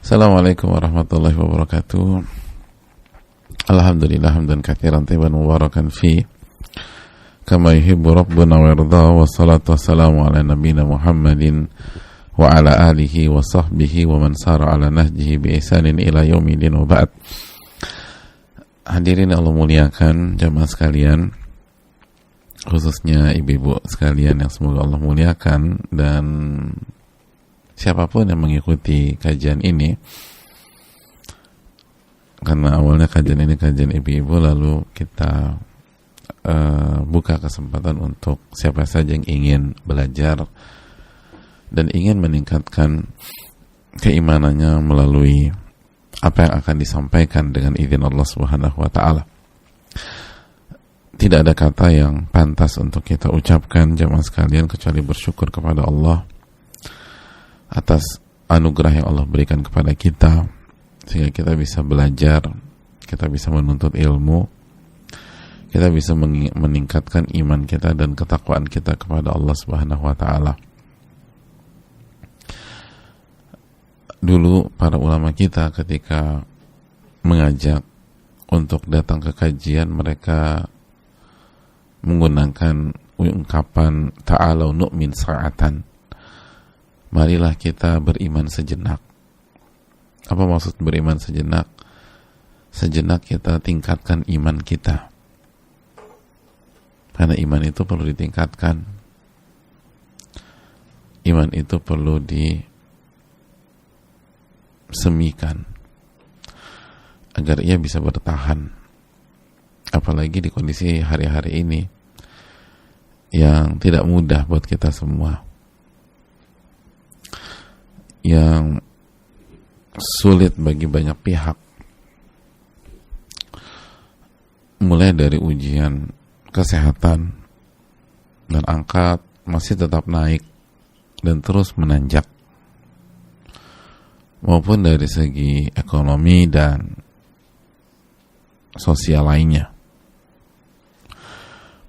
Assalamualaikum warahmatullahi wabarakatuh. Alhamdulillah hamdan katsiran tayyiban mubarakan fi kama yuhibbu rabbuna wa yarda, wassalatu wassalamu ala nabiyyina Muhammadin wa ala alihi wa sahbihi wa man sara ala nahjihi bi ihsanin ila yaumil wa ba'd. Hadirin Allah muliakan jamaah sekalian, khususnya ibu-ibu sekalian yang semoga Allah muliakan, dan siapapun yang mengikuti kajian ini, karena awalnya kajian ini kajian ibu-ibu, lalu kita buka kesempatan untuk siapa saja yang ingin belajar dan ingin meningkatkan keimanannya melalui apa yang akan disampaikan dengan izin Allah Subhanahu wa Ta'ala. Tidak ada kata yang pantas untuk kita ucapkan jamaah sekalian kecuali bersyukur kepada Allah atas anugerah yang Allah berikan kepada kita, sehingga kita bisa belajar, kita bisa menuntut ilmu, kita bisa meningkatkan iman kita dan ketakwaan kita kepada Allah Subhanahu wa Ta'ala. Dulu para ulama kita ketika mengajak untuk datang ke kajian, mereka menggunakan ungkapan ta'alau nu'min sa'atan, marilah kita beriman sejenak. Apa maksud beriman sejenak? Sejenak kita tingkatkan iman kita, karena iman itu perlu ditingkatkan, iman itu perlu disemikan agar ia bisa bertahan, apalagi di kondisi hari-hari ini yang tidak mudah buat kita semua, yang sulit bagi banyak pihak, mulai dari ujian kesehatan dan angka masih tetap naik dan terus menanjak, maupun dari segi ekonomi dan sosial lainnya.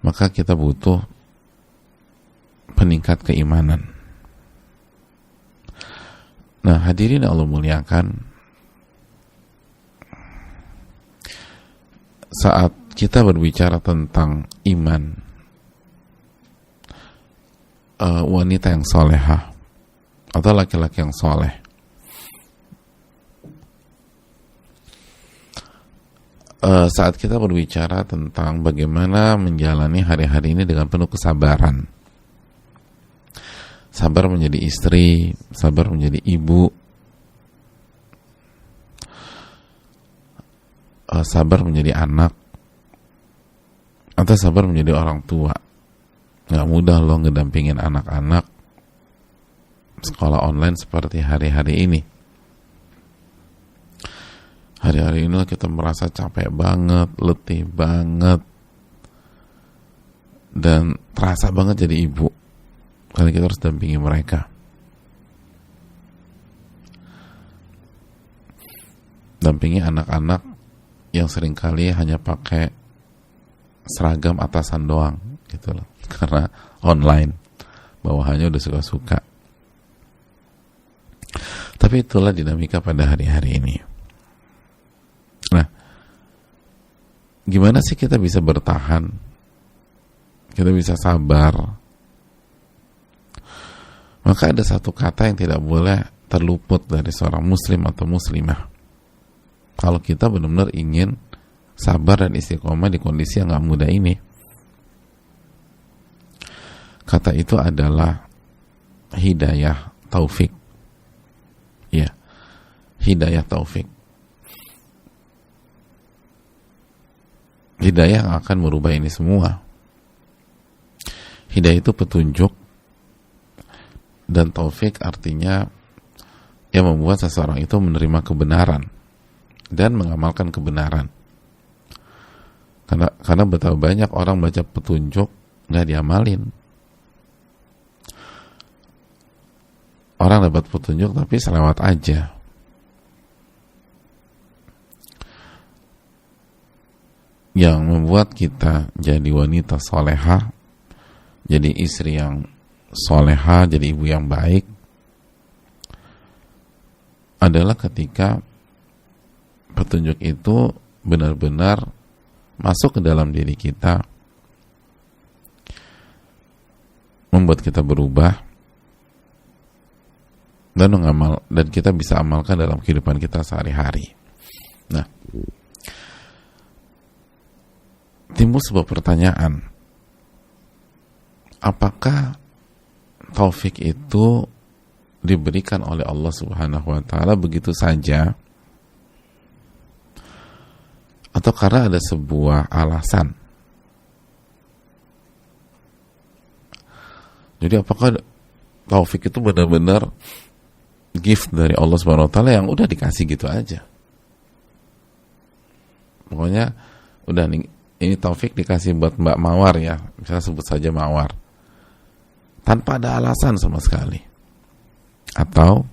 Maka kita butuh peningkat keimanan. Nah, hadirin Allah muliakan, saat kita berbicara tentang iman, wanita yang solehah atau laki-laki yang soleh, saat kita berbicara tentang bagaimana menjalani hari-hari ini dengan penuh kesabaran, sabar menjadi istri, sabar menjadi ibu, sabar menjadi anak, atau sabar menjadi orang tua. Gak mudah loh ngedampingin anak-anak sekolah online seperti hari-hari ini. Hari-hari ini kita merasa capek banget, letih banget, dan terasa banget jadi ibu, karena kita harus dampingi mereka. Dampingi anak-anak yang seringkali hanya pakai seragam atasan doang gitu loh, karena online, bawahannya udah suka-suka. Tapi itulah dinamika pada hari-hari ini. Nah, gimana sih kita bisa bertahan, kita bisa sabar? Maka ada satu kata yang tidak boleh terluput dari seorang muslim atau muslimah kalau kita benar-benar ingin sabar dan istiqomah di kondisi yang gak mudah ini. Kata itu adalah hidayah taufik. Ya, hidayah taufik. Hidayah yang akan merubah ini semua. Hidayah itu petunjuk, dan taufik artinya yang membuat seseorang itu menerima kebenaran dan mengamalkan kebenaran. Karena betapa banyak orang baca petunjuk nggak diamalin. Orang dapat petunjuk tapi selewat aja. Yang membuat kita jadi wanita solehah, jadi istri yang solehah, jadi ibu yang baik, adalah ketika petunjuk itu benar-benar masuk ke dalam diri kita, membuat kita berubah dan kita bisa amalkan dalam kehidupan kita sehari-hari. Nah, timbul sebuah pertanyaan, apakah taufik itu diberikan oleh Allah Subhanahu wa ta'ala begitu saja, atau karena ada sebuah alasan? Jadi apakah taufik itu benar-benar gift dari Allah Subhanahu wa ta'ala yang udah dikasih gitu aja? Pokoknya udah nih, ini taufik dikasih buat Mbak Mawar ya, misalnya sebut saja Mawar, tanpa ada alasan sama sekali. Atau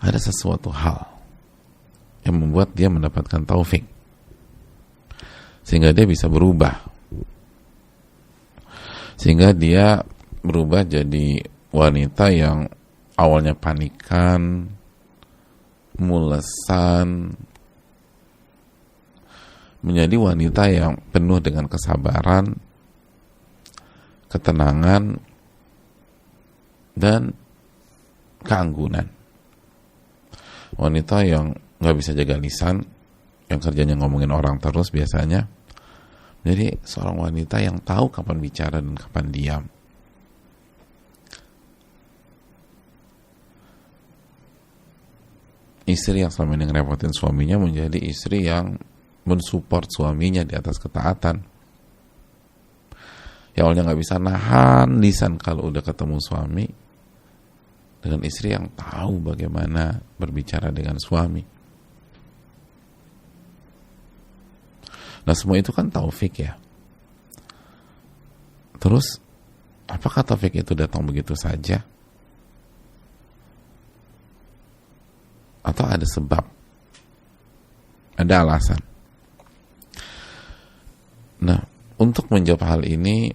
ada sesuatu hal yang membuat dia mendapatkan taufik sehingga dia bisa berubah, sehingga dia berubah jadi wanita yang awalnya panikan, mulesan, menjadi wanita yang penuh dengan kesabaran, ketenangan, dan keanggunan. Wanita yang nggak bisa jaga lisan, yang kerjanya ngomongin orang terus biasanya. Jadi seorang wanita yang tahu kapan bicara dan kapan diam. Istri yang selama ini ngerepotin suaminya menjadi istri yang mensupport suaminya di atas ketaatan. Ya, awalnya nggak bisa nahan lisan kalau udah ketemu suami, dengan istri yang tahu bagaimana berbicara dengan suami. Nah, semua itu kan taufik ya. Terus, apakah taufik itu datang begitu saja? Atau ada sebab? Ada alasan? Nah, untuk menjawab hal ini,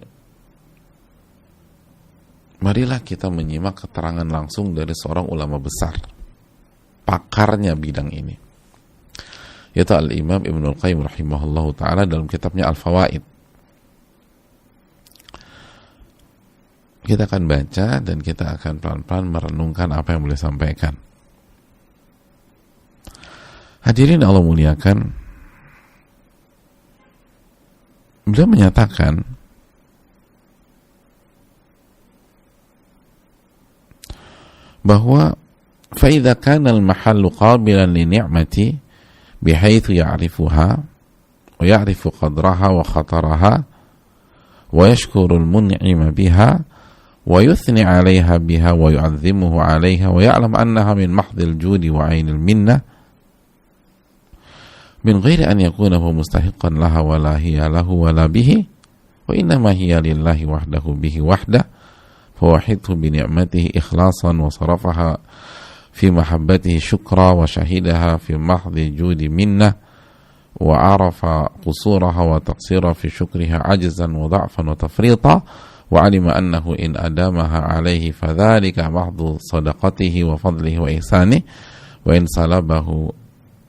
marilah kita menyimak keterangan langsung dari seorang ulama besar, pakarnya bidang ini, yaitu Al-Imam Ibnul Qayyim rahimahullah ta'ala dalam kitabnya Al-Fawaid. Kita akan baca dan kita akan pelan-pelan merenungkan apa yang boleh sampaikan. Hadirin Allah muliakan, beliau menyatakan bahwa فَإِذَا كَانَ الْمَحَلُّ قَابِلًا لِنِعْمَةِ بِحَيْثُ يَعْرِفُهَا وَيَعْرِفُ قَدْرَهَا وَخَطَرَهَا وَيَشْكُرُ الْمُنْعِمَ بِهَا وَيُثْنِي عَلَيْهَا بِهَا وَيُعَظِّمُهُ عَلَيْهَا وَيَعْلَمْ أَنَّهَا مِنْ مَحْضِ الْجُودِ وَعَيْنِ الْمِنَّةِ من غير أن يكون هو مستحقا لها ولا هي له ولا به وإنما هي لله وحده به وحده فوحده بنعمته إخلاصا وصرفها في محبته شكرا وشهدها في محض جود منه وعرف قصورها وتقصيرها في شكرها عجزا وضعفا وتفريطا وعلم أنه إن أدامها عليه فذلك محض صدقته وفضله وإحسانه وإن سلبه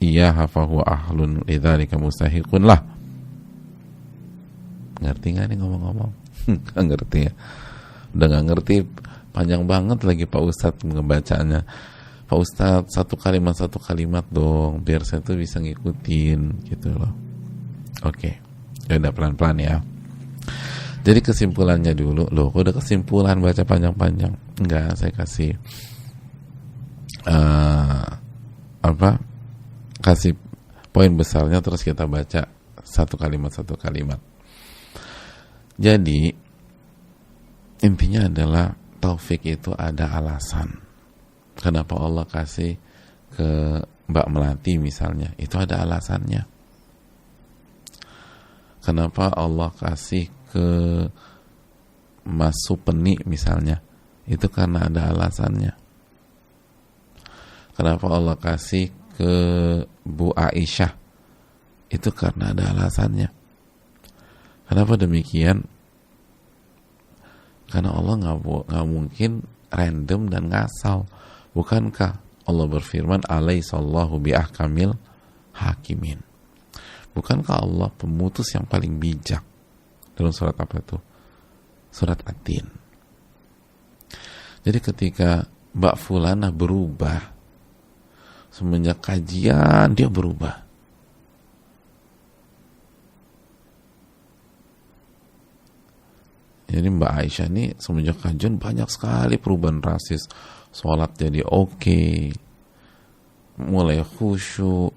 iyaha fahuwa ahlun lidzalika mustahiqun lah. Ngerti nggak nih ngomong-ngomong? Nggak ngerti ya. Udah nggak ngerti, panjang banget lagi Pak Ustadz ngebacanya. Pak Ustadz satu kalimat dong, biar saya tuh bisa ngikutin gitu loh. Oke, ya udah pelan-pelan ya. Jadi kesimpulannya dulu, loh udah kesimpulan baca panjang-panjang. Enggak, saya kasih kasih poin besarnya, terus kita baca satu kalimat. Jadi intinya adalah taufik itu ada alasan. Kenapa Allah kasih ke Mbak Melati misalnya, itu ada alasannya. Kenapa Allah kasih ke Mas Supeni misalnya, itu karena ada alasannya. Kenapa Allah kasih ke Bu Aisyah, itu karena ada alasannya. Kenapa demikian? Karena Allah nggak mungkin random dan ngasal. Bukankah Allah berfirman, alaihissallahu biahkamil hakimin? Bukankah Allah pemutus yang paling bijak? Dalam surat apa itu? Surat At-Tin. Jadi ketika Mbak Fulana berubah, semenjak kajian dia berubah. Jadi Mbak Aisyah ini semenjak kajian banyak sekali perubahan rasis. Sholat jadi oke, mulai khusyuk,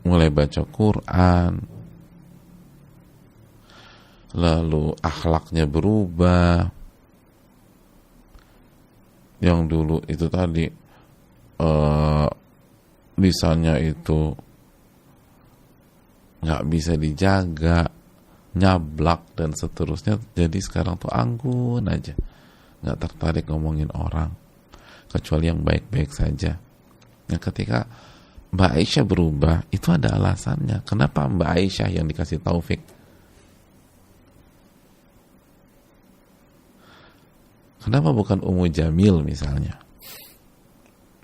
mulai baca Quran, lalu akhlaknya berubah. Yang dulu itu tadi lisannya itu nggak bisa dijaga, nyablak dan seterusnya, jadi sekarang tuh anggun aja, nggak tertarik ngomongin orang kecuali yang baik-baik saja. Nah, ketika Mbak Aisyah berubah, itu ada alasannya. Kenapa Mbak Aisyah yang dikasih taufik? Kenapa bukan Ummu Jamil misalnya?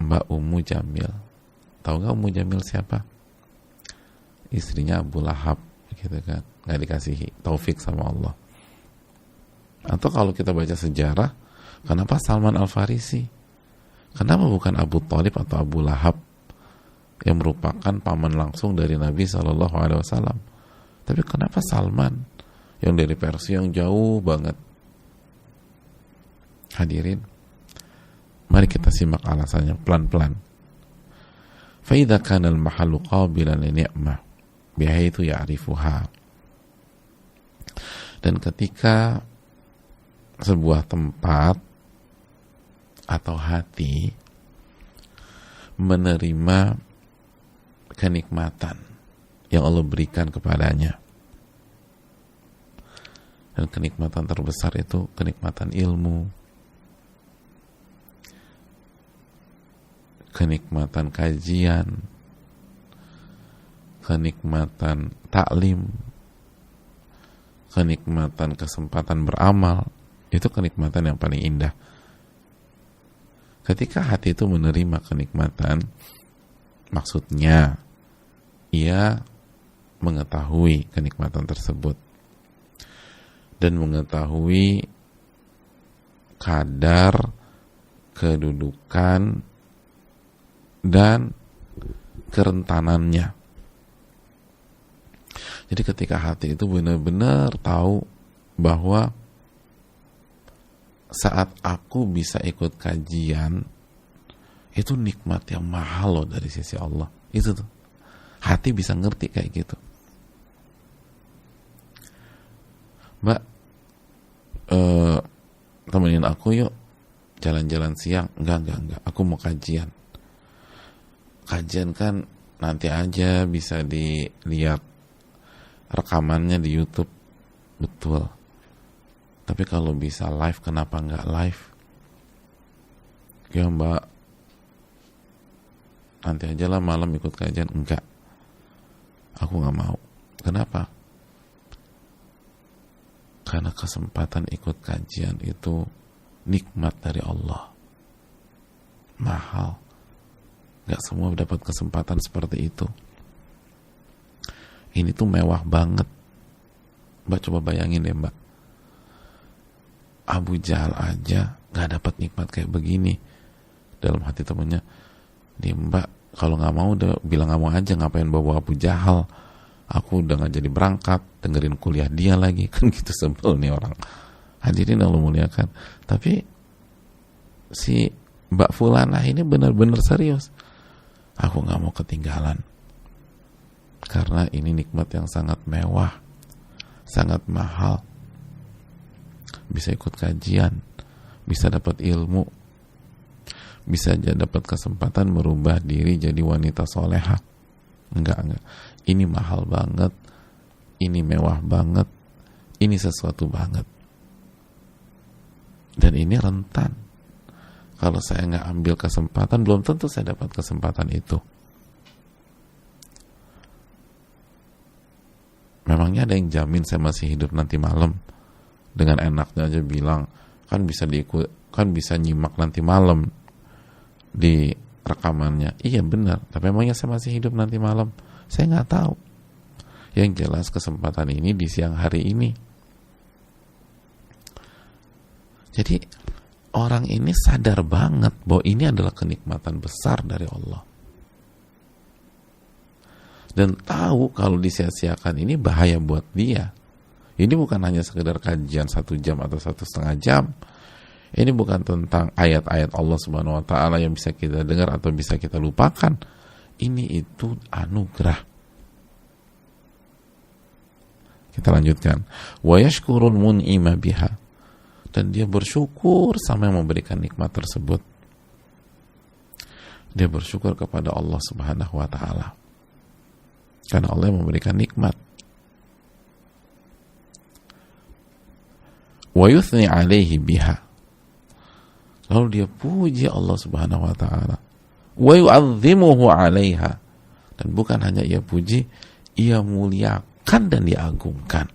Mbak Ummu Jamil. Tahu nggak Ummu Jamil siapa? Istrinya Abu Lahab, gitu kan? Nggak dikasih taufik sama Allah. Atau kalau kita baca sejarah, kenapa Salman Al-Farisi? Kenapa bukan Abu Thalib atau Abu Lahab yang merupakan paman langsung dari Nabi SAW? Tapi kenapa Salman yang dari Persia yang jauh banget? Hadirin, mari kita simak alasannya pelan-pelan. فَإِذَا كَانَ الْمَحَلُّ قَابِلًا لِنِعْمَةٍ بِحَيْثُ يَعْرِفُهَا. Dan ketika sebuah tempat atau hati menerima kenikmatan yang Allah berikan kepadanya, dan kenikmatan terbesar itu kenikmatan ilmu, kenikmatan kajian, kenikmatan taklim, kenikmatan kesempatan beramal, itu kenikmatan yang paling indah. Ketika hati itu menerima kenikmatan, maksudnya ia mengetahui kenikmatan tersebut dan mengetahui kadar, kedudukan, dan kerentanannya. Jadi ketika hati itu benar-benar tahu bahwa saat aku bisa ikut kajian, itu nikmat yang mahal loh dari sisi Allah. Itu tuh, hati bisa ngerti kayak gitu. Mbak, temenin aku yuk jalan-jalan siang. Enggak, aku mau kajian. Kajian kan nanti aja bisa dilihat rekamannya di YouTube. Betul. Tapi kalau bisa live, kenapa nggak live? Ya Mbak, nanti aja lah malam ikut kajian. Enggak, aku nggak mau. Kenapa? Karena kesempatan ikut kajian itu nikmat dari Allah, mahal. Nggak semua dapat kesempatan seperti itu. Ini tuh mewah banget. Mbak coba bayangin deh Mbak, Abu Jahal aja gak dapat nikmat kayak begini. Dalam hati temennya, nih Mbak, kalau gak mau udah bilang gak mau aja, ngapain bawa Abu Jahal? Aku udah gak jadi berangkat, dengerin kuliah dia lagi. Kan gitu sebel nih orang. Hadirin Allah muliakan. Tapi si Mbak Fulana ini benar-benar serius. Aku gak mau ketinggalan. Karena ini nikmat yang sangat mewah, sangat mahal. Bisa ikut kajian, bisa dapat ilmu, bisa dapat kesempatan merubah diri jadi wanita soleha. Enggak. Ini mahal banget, ini mewah banget, ini sesuatu banget. Dan ini rentan. Kalau saya nggak ambil kesempatan, belum tentu saya dapat kesempatan itu. Memangnya ada yang jamin saya masih hidup nanti malam? Dengan enaknya aja bilang, kan bisa diikut, kan bisa nyimak nanti malam di rekamannya. Iya benar, tapi emangnya saya masih hidup nanti malam? Saya nggak tahu. Yang jelas kesempatan ini di siang hari ini. Jadi orang ini sadar banget bahwa ini adalah kenikmatan besar dari Allah. Dan tahu kalau disia-siakan ini bahaya buat dia. Ini bukan hanya sekedar kajian 1 jam atau 1,5 jam. Ini bukan tentang ayat-ayat Allah Subhanahu wa taala yang bisa kita dengar atau bisa kita lupakan. Ini itu anugerah. Kita lanjutkan. Wa yashkurul mun'ima biha. Dan dia bersyukur sama yang memberikan nikmat tersebut. Dia bersyukur kepada Allah Subhanahu wa taala. Karena Allah yang memberikan nikmat. Wa yuthni alaihi biha. Lalu dia puji Allah Subhanahu wa taala. Wa yu'azzimuhu 'alaiha. Dan bukan hanya ia puji, ia muliakan dan diagungkan.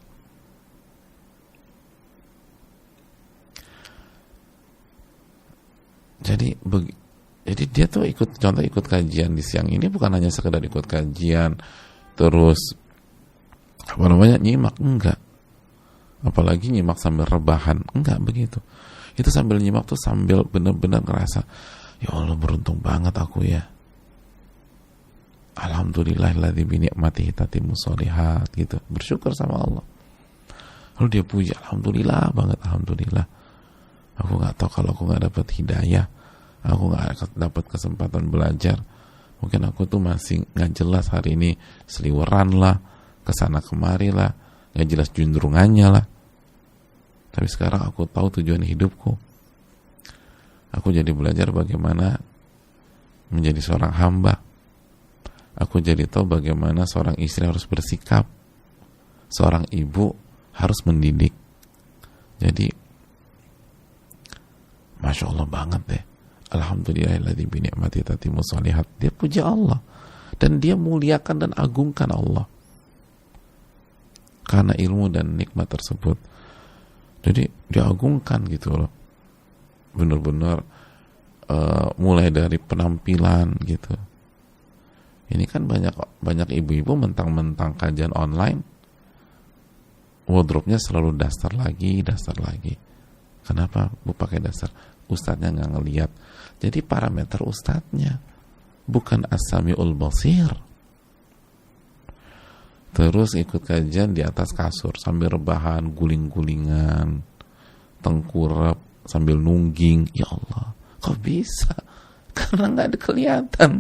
Jadi dia tuh ikut kajian di siang ini bukan hanya sekedar ikut kajian terus nyimak, enggak. Apalagi nyimak sambil rebahan, enggak begitu. Itu sambil nyimak tuh sambil benar-benar ngerasa, ya Allah beruntung banget aku ya. Alhamdulillahilladzi bi ni'matihi tatimmu sholihat gitu. Bersyukur sama Allah. Lalu dia puji, alhamdulillah banget, alhamdulillah. Aku nggak tahu kalau aku nggak dapat hidayah, aku nggak dapat kesempatan belajar, mungkin aku tuh masih nggak jelas hari ini, seliweran lah, kesana kemari lah, nggak jelas junjungannya lah. Tapi sekarang aku tahu tujuan hidupku. Aku jadi belajar bagaimana menjadi seorang hamba. Aku jadi tahu bagaimana seorang istri harus bersikap, seorang ibu harus mendidik. Jadi Masya Allah banget deh. Alhamdulillahilladzi bi ni'matihi tatimmu sholihat. Dia puji Allah dan dia muliakan dan agungkan Allah karena ilmu dan nikmat tersebut. Jadi dia agungkan gitu loh. Benar-benar mulai dari penampilan gitu. Ini kan banyak ibu-ibu mentang-mentang kajian online, wardrobe-nya selalu daster lagi. Kenapa Bu pakai daster? Ustadznya nggak ngeliat. Jadi parameter ustadznya bukan as-sami'ul basir. Terus ikut kajian di atas kasur sambil rebahan, guling-gulingan, tengkurap sambil nungging. Ya Allah, kok bisa? Karena nggak ada kelihatan.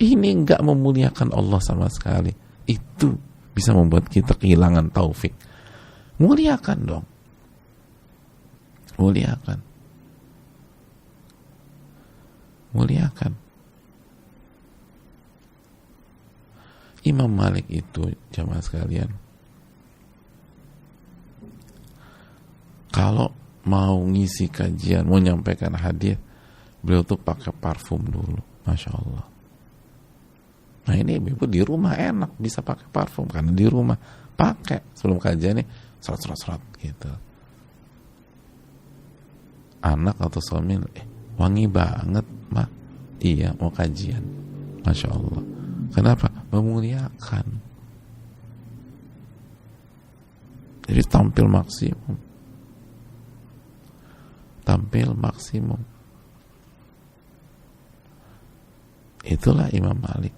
Ini nggak memuliakan Allah sama sekali. Itu bisa membuat kita kehilangan taufik. Muliakan dong. Muliakan. Imam Malik itu, jamaah sekalian, kalau mau ngisi kajian, mau nyampaikan hadiah, beliau tuh pakai parfum dulu. Masya Allah. Nah ini ibu di rumah enak bisa pakai parfum karena di rumah pakai sebelum kajian nih serot gitu. Anak atau suami wangi banget mak, iya mau kajian. Masya Allah. Kenapa? Memuliakan. Jadi tampil maksimum. Itulah Imam Malik.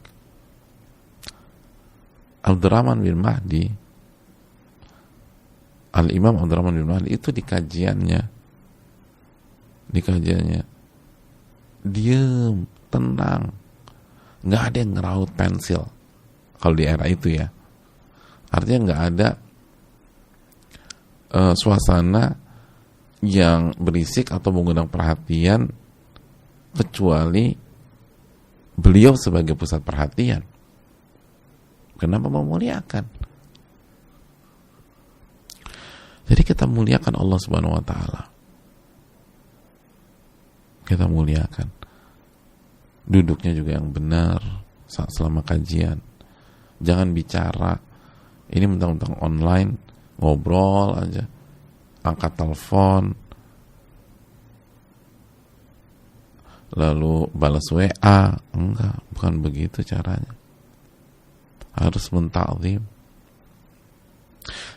Abdurrahman bin Mahdi, Al-Imam Abdurrahman bin Mahdi itu di kajiannya diem, tenang, nggak ada yang ngeraut pensil kalau di era itu ya. Artinya nggak ada suasana yang berisik atau mengundang perhatian kecuali beliau sebagai pusat perhatian. Kenapa memuliakan? Jadi kita muliakan Allah Subhanahu wa taala. Kita muliakan. Duduknya juga yang benar selama kajian. Jangan bicara ini mentang-mentang online, ngobrol aja, angkat telepon, lalu balas WA. Enggak, bukan begitu caranya. Harus mentakzim.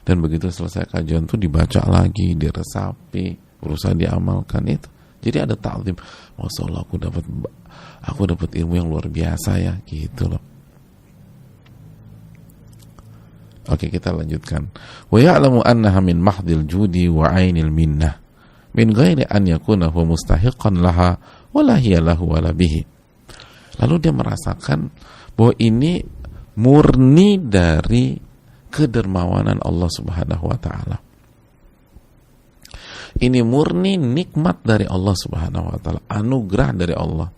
Dan begitu selesai kajian tuh dibaca lagi, diresapi, berusaha diamalkan itu. Jadi ada takzim. Masya Allah, aku dapat ilmu yang luar biasa ya, gitu loh. Oke, kita lanjutkan. Wa ya'lamu annaha min mahdil judi wa 'ainil minnah min ghairi an yakuna huwa mustahiqan laha wala hiya lahu wala bihi. Lalu dia merasakan bahwa ini murni dari kedermawanan Allah Subhanahu wa taala. Ini murni nikmat dari Allah Subhanahu wa taala, anugerah dari Allah.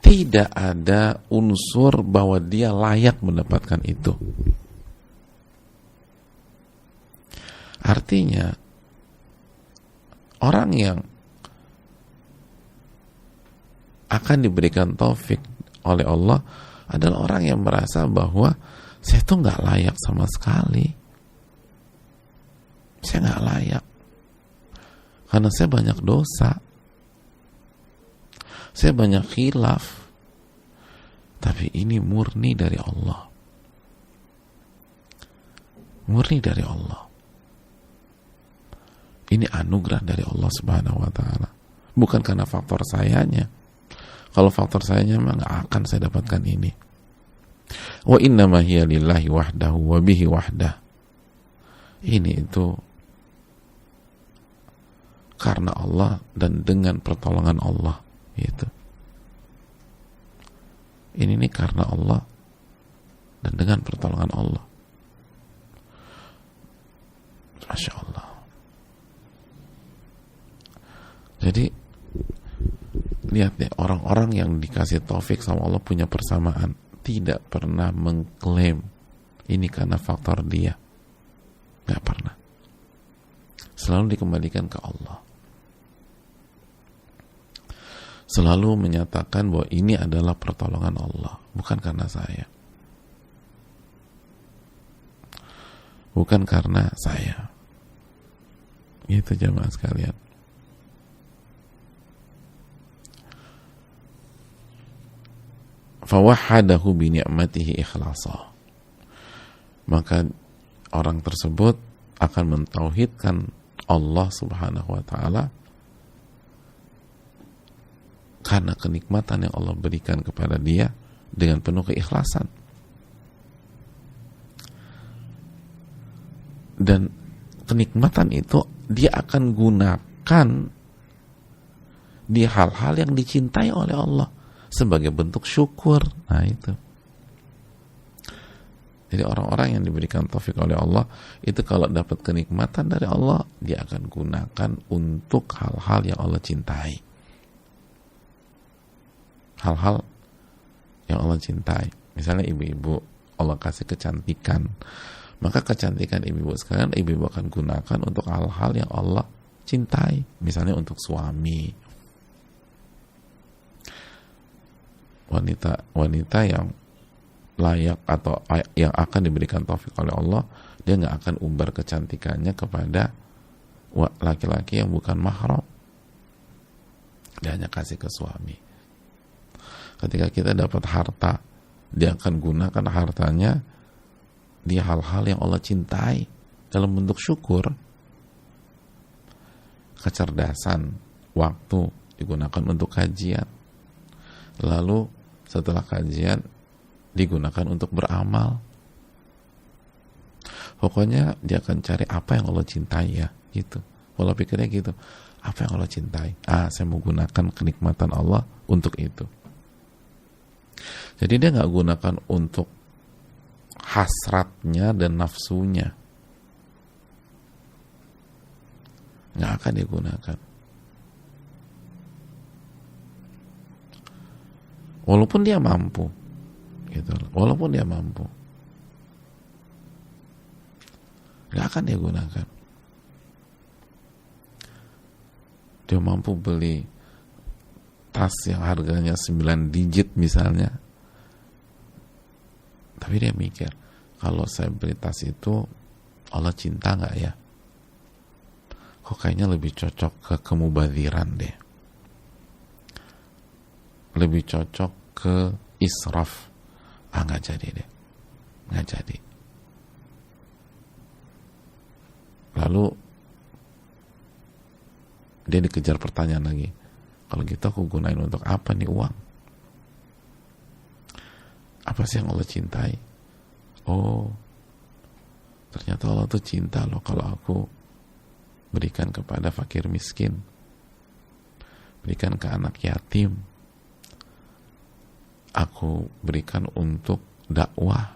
Tidak ada unsur bahwa dia layak mendapatkan itu. Artinya orang yang akan diberikan taufik oleh Allah adalah orang yang merasa bahwa saya tuh nggak layak sama sekali. Saya nggak layak karena saya banyak dosa, saya banyak khilaf. Tapi ini murni dari Allah, murni dari Allah. Ini anugerah dari Allah Subhanahu wa taala. Bukan karena faktor sayanya. Kalau faktor sayanya memang nggak akan saya dapatkan ini. Wa innama hiya lillahi wahdahu wa bihi wahdah. Ini itu karena Allah dan dengan pertolongan Allah, gitu. Ini karena Allah dan dengan pertolongan Allah. Masya Allah. Jadi lihat deh, orang-orang yang dikasih taufik sama Allah punya persamaan, tidak pernah mengklaim ini karena faktor dia. Gak pernah. Selalu dikembalikan ke Allah. Selalu menyatakan bahwa ini adalah pertolongan Allah, bukan karena saya, bukan karena saya. Itu jamaah sekalian. Fawahadahu bi ni'matihi ikhlasa. Maka orang tersebut akan mentauhidkan Allah Subhanahu wa taala karena kenikmatan yang Allah berikan kepada dia dengan penuh keikhlasan. Dan kenikmatan itu dia akan gunakan di hal-hal yang dicintai oleh Allah sebagai bentuk syukur. Nah itu. Jadi orang-orang yang diberikan taufik oleh Allah itu kalau dapat kenikmatan dari Allah, dia akan gunakan untuk hal-hal yang Allah cintai. Hal-hal yang Allah cintai. Misalnya ibu-ibu, Allah kasih kecantikan. Maka kecantikan ibu-ibu sekalian, ibu-ibu akan gunakan untuk hal-hal yang Allah cintai. Misalnya untuk suami. Wanita yang layak atau yang akan diberikan taufik oleh Allah, dia nggak akan umbar kecantikannya kepada laki-laki yang bukan mahram. Dia hanya kasih ke suami. Ketika kita dapat harta, dia akan gunakan hartanya di hal-hal yang Allah cintai dalam bentuk syukur. Kecerdasan, waktu digunakan untuk kajian. Lalu setelah kajian digunakan untuk beramal. Pokoknya dia akan cari apa yang Allah cintai ya, gitu. Pola pikirnya gitu. Apa yang Allah cintai? Saya mau gunakan kenikmatan Allah untuk itu. Jadi dia nggak gunakan untuk hasratnya dan nafsunya. Nggak akan digunakan. Walaupun dia mampu, gitu. Walaupun dia mampu, nggak akan dia gunakan. Dia mampu beli tas yang harganya 9 digit misalnya, tapi dia mikir, kalau saya beli tas itu Allah cinta nggak ya? Kok kayaknya lebih cocok ke kemubadziran deh. lebih cocok ke israf. Nggak jadi deh, nggak jadi. Lalu dia dikejar pertanyaan lagi, kalau gitu aku gunain untuk apa nih uang? Apa sih yang Allah cintai? Oh, ternyata Allah tuh cinta loh kalau aku berikan kepada fakir miskin, berikan ke anak yatim, aku berikan untuk dakwah,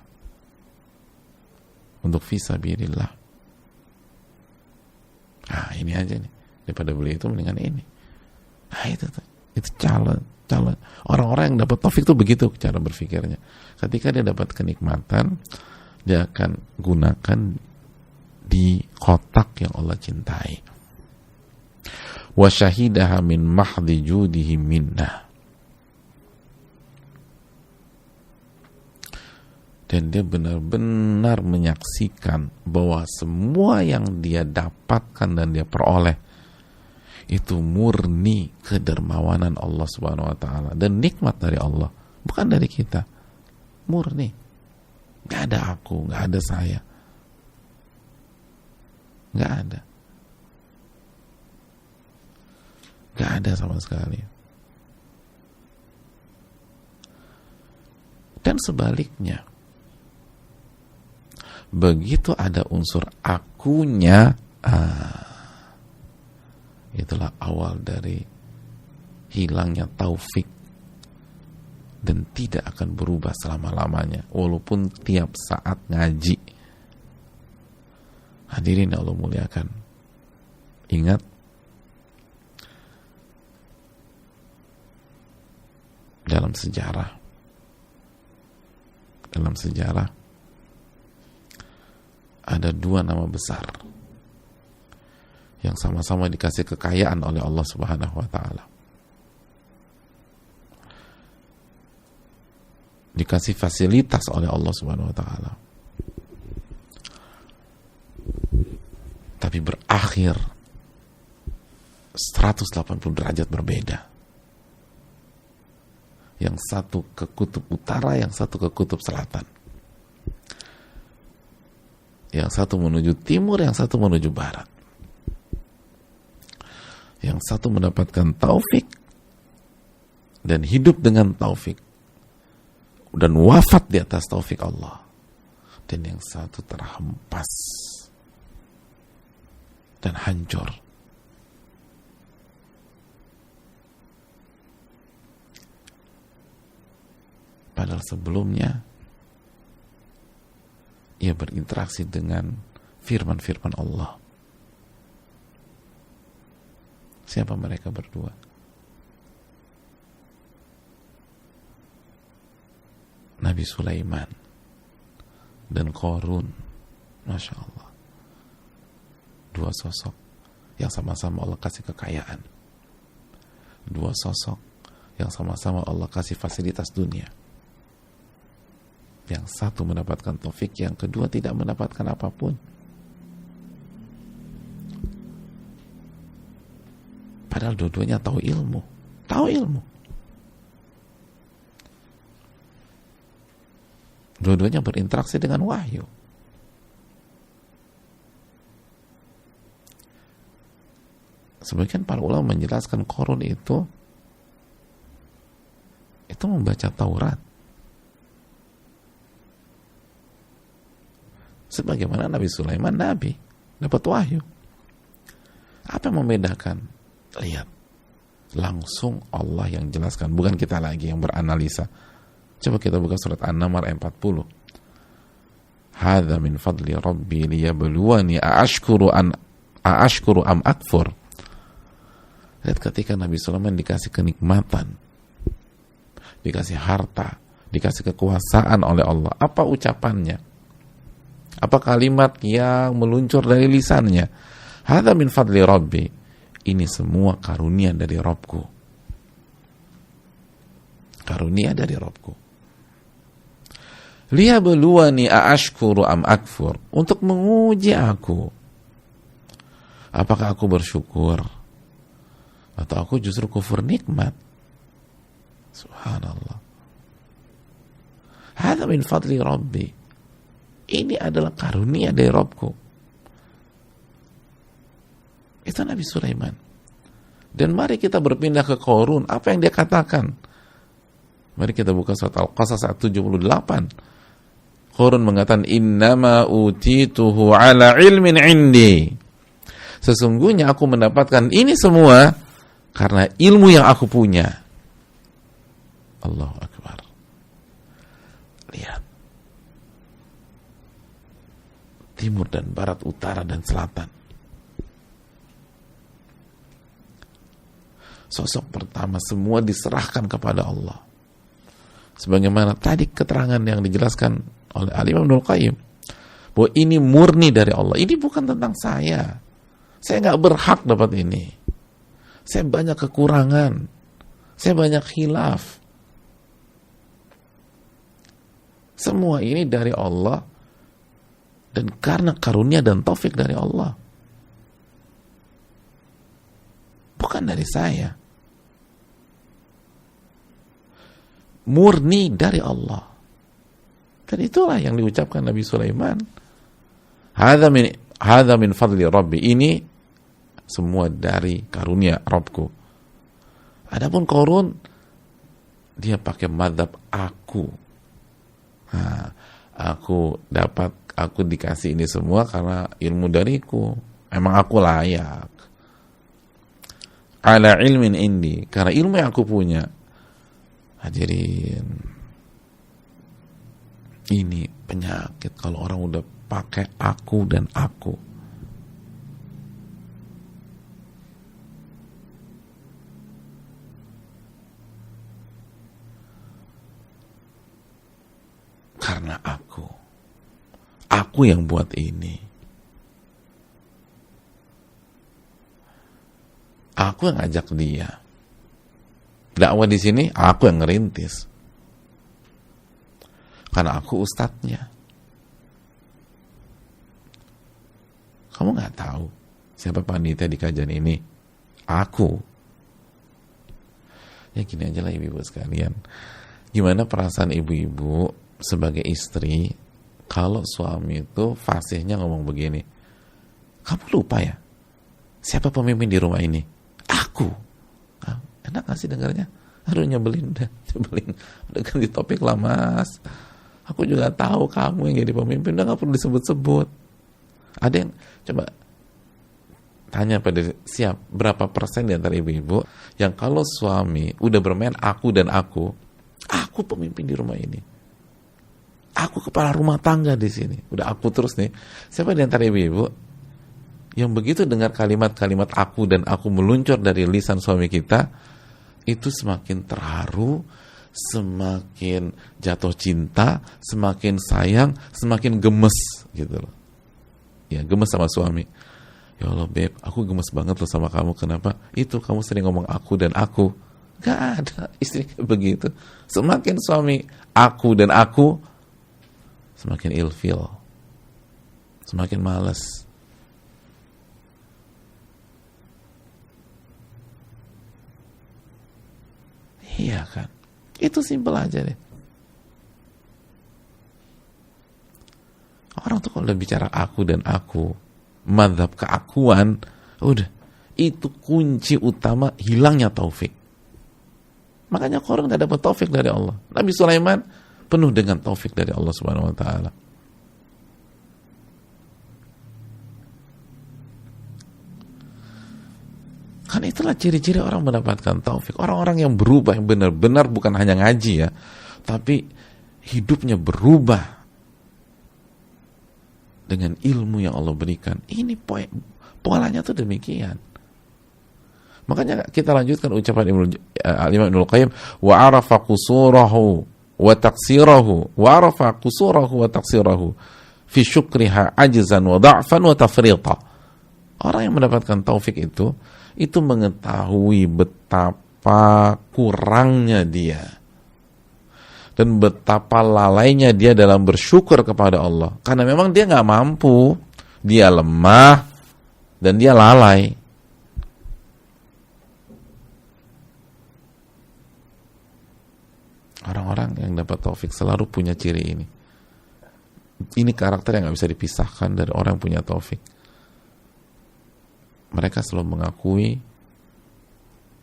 untuk fisabilillah. Ini aja nih, daripada beli itu mendingan ini. Itu calon orang-orang yang dapat taufik itu begitu cara berpikirnya. Ketika dia dapat kenikmatan, dia akan gunakan di kotak yang Allah cintai. Wa syahidaha min mahdhi judihi minna. Dan dia benar-benar menyaksikan bahwa semua yang dia dapatkan dan dia peroleh itu murni kedermawanan Allah Subhanahu wa taala dan nikmat dari Allah, bukan dari kita. Murni. Gak ada aku, gak ada saya. Gak ada. Gak ada sama sekali. Dan sebaliknya, begitu ada unsur akunya, itulah awal dari hilangnya taufik dan tidak akan berubah selama-lamanya walaupun tiap saat ngaji. Hadirin yang Allah muliakan, ingat dalam sejarah ada dua nama besar yang sama-sama dikasih kekayaan oleh Allah Subhanahu wa taala, dikasih fasilitas oleh Allah Subhanahu wa taala, tapi berakhir 180 derajat berbeda. Yang satu ke kutub utara, yang satu ke kutub selatan. Yang satu menuju timur, yang satu menuju barat. Yang satu mendapatkan taufik dan hidup dengan taufik dan wafat di atas taufik Allah. Dan yang satu terhempas dan hancur. Padahal sebelumnya ia berinteraksi dengan firman-firman Allah. Siapa mereka berdua? Nabi Sulaiman dan Qarun. Masya Allah. Dua sosok yang sama-sama Allah kasih kekayaan. Dua sosok yang sama-sama Allah kasih fasilitas dunia. Yang satu mendapatkan taufik, yang kedua tidak mendapatkan apapun. Padahal dua-duanya tahu ilmu. Dua-duanya berinteraksi dengan wahyu. Sebagian para ulama menjelaskan Qarun itu membaca Taurat. Sebagaimana Nabi Sulaiman nabi, dapat wahyu. Apa yang membedakan? Lihat, langsung Allah yang jelaskan, bukan kita lagi yang beranalisa. Coba kita buka surat An-Naml ayat 40. Hadza min fadli rabbi liyabluwani aashkuru am akfur. Lihat, ketika Nabi Sulaiman dikasih kenikmatan, dikasih harta, dikasih kekuasaan oleh Allah, apa ucapannya? Apa kalimat yang meluncur dari lisannya? Hadza min fadli rabbi. Ini semua karunia dari Rabbku. Karunia dari Rabbku. Liyabluwani aashkuru am akfur. Untuk menguji aku. Apakah aku bersyukur? Atau aku justru kufur nikmat? Subhanallah. Hadza min fadli Rabbi. Ini adalah karunia dari Rabbku. Itu Nabi Sulaiman. Dan mari kita berpindah ke Qarun. Apa yang dia katakan? Mari kita buka surat Al-Qasas ayat 78. Qarun mengatakan, innama utituhu ala ilmin indi. Sesungguhnya aku mendapatkan ini semua karena ilmu yang aku punya. Allahu Akbar. Lihat. Timur dan barat, utara dan selatan. Sosok pertama semua diserahkan kepada Allah. Sebagaimana tadi keterangan yang dijelaskan oleh Al-Imam Ibnul Qayyim, bahwa ini murni dari Allah. Ini bukan tentang saya. Saya nggak berhak dapat ini. Saya banyak kekurangan. Saya banyak khilaf. Semua ini dari Allah dan karena karunia dan taufik dari Allah. Bukan dari saya. Murni dari Allah. Dan itulah yang diucapkan Nabi Sulaiman. Hadza min fadli Rabbi. Ini semua dari karunia Rabbku. Adapun Qarun, dia pakai mazhab aku. Nah, aku dikasih ini semua karena ilmu dariku. Emang aku layak. Ala ilmin indi, karena ilmu yang aku punya. Hadirin, ini penyakit kalau orang udah pakai aku dan aku. Karena aku yang buat ini. Aku yang ajak dia. Dakwah di sini aku yang ngerintis. Karena aku ustadznya. Kamu nggak tahu siapa panitia di kajian ini? Aku. Ya gini aja lah ibu-ibu sekalian. Gimana perasaan ibu-ibu sebagai istri kalau suami itu fasihnya ngomong begini, kamu lupa ya siapa pemimpin di rumah ini? Aku. Enak gak sih dengarnya? Aduh nyebelin. Udah ganti topik lah mas. Aku juga tahu kamu yang jadi pemimpin, udah gak perlu disebut-sebut. Ada yang coba tanya pada siap berapa persen di antara ibu-ibu yang kalau suami udah bermain aku dan aku pemimpin di rumah ini, aku kepala rumah tangga di sini, udah aku terus nih. Siapa di antara ibu-ibu yang begitu dengar kalimat-kalimat aku dan aku meluncur dari lisan suami kita, itu semakin terharu, semakin jatuh cinta, semakin sayang, semakin gemes gitu loh. Ya, gemes sama suami. Ya Allah beb, aku gemes banget loh sama kamu. Kenapa? Itu kamu sering ngomong aku dan aku. Gak ada istri kayak begitu. Semakin suami aku dan aku, semakin ilfil, semakin malas. Iya kan? Itu simpel aja deh. Orang tuh kalau udah bicara aku dan aku, mazhab keakuan, udah, itu kunci utama hilangnya taufik. Makanya orang gak dapat taufik dari Allah. Nabi Sulaiman penuh dengan taufik dari Allah Subhanahu wa taala. Kan itulah ciri-ciri orang mendapatkan taufik. Orang-orang yang berubah, yang benar-benar bukan hanya ngaji ya, tapi hidupnya berubah dengan ilmu yang Allah berikan. Ini polanya tuh demikian. Makanya kita lanjutkan ucapan Imam Ibnul Qayyim, wa arafa qusurahu wa taqsirahu wa arafa qusurahu wa taqsirahu fi syukriha ajzan wa da'fan wa tafrita. Orang yang mendapatkan taufik itu mengetahui betapa kurangnya dia dan betapa lalainya dia dalam bersyukur kepada Allah, karena memang dia nggak mampu, dia lemah dan dia lalai. Orang-orang yang dapat taufik selalu punya ciri ini. Ini karakter yang gak bisa dipisahkan dari orang yang punya taufik. Mereka selalu mengakui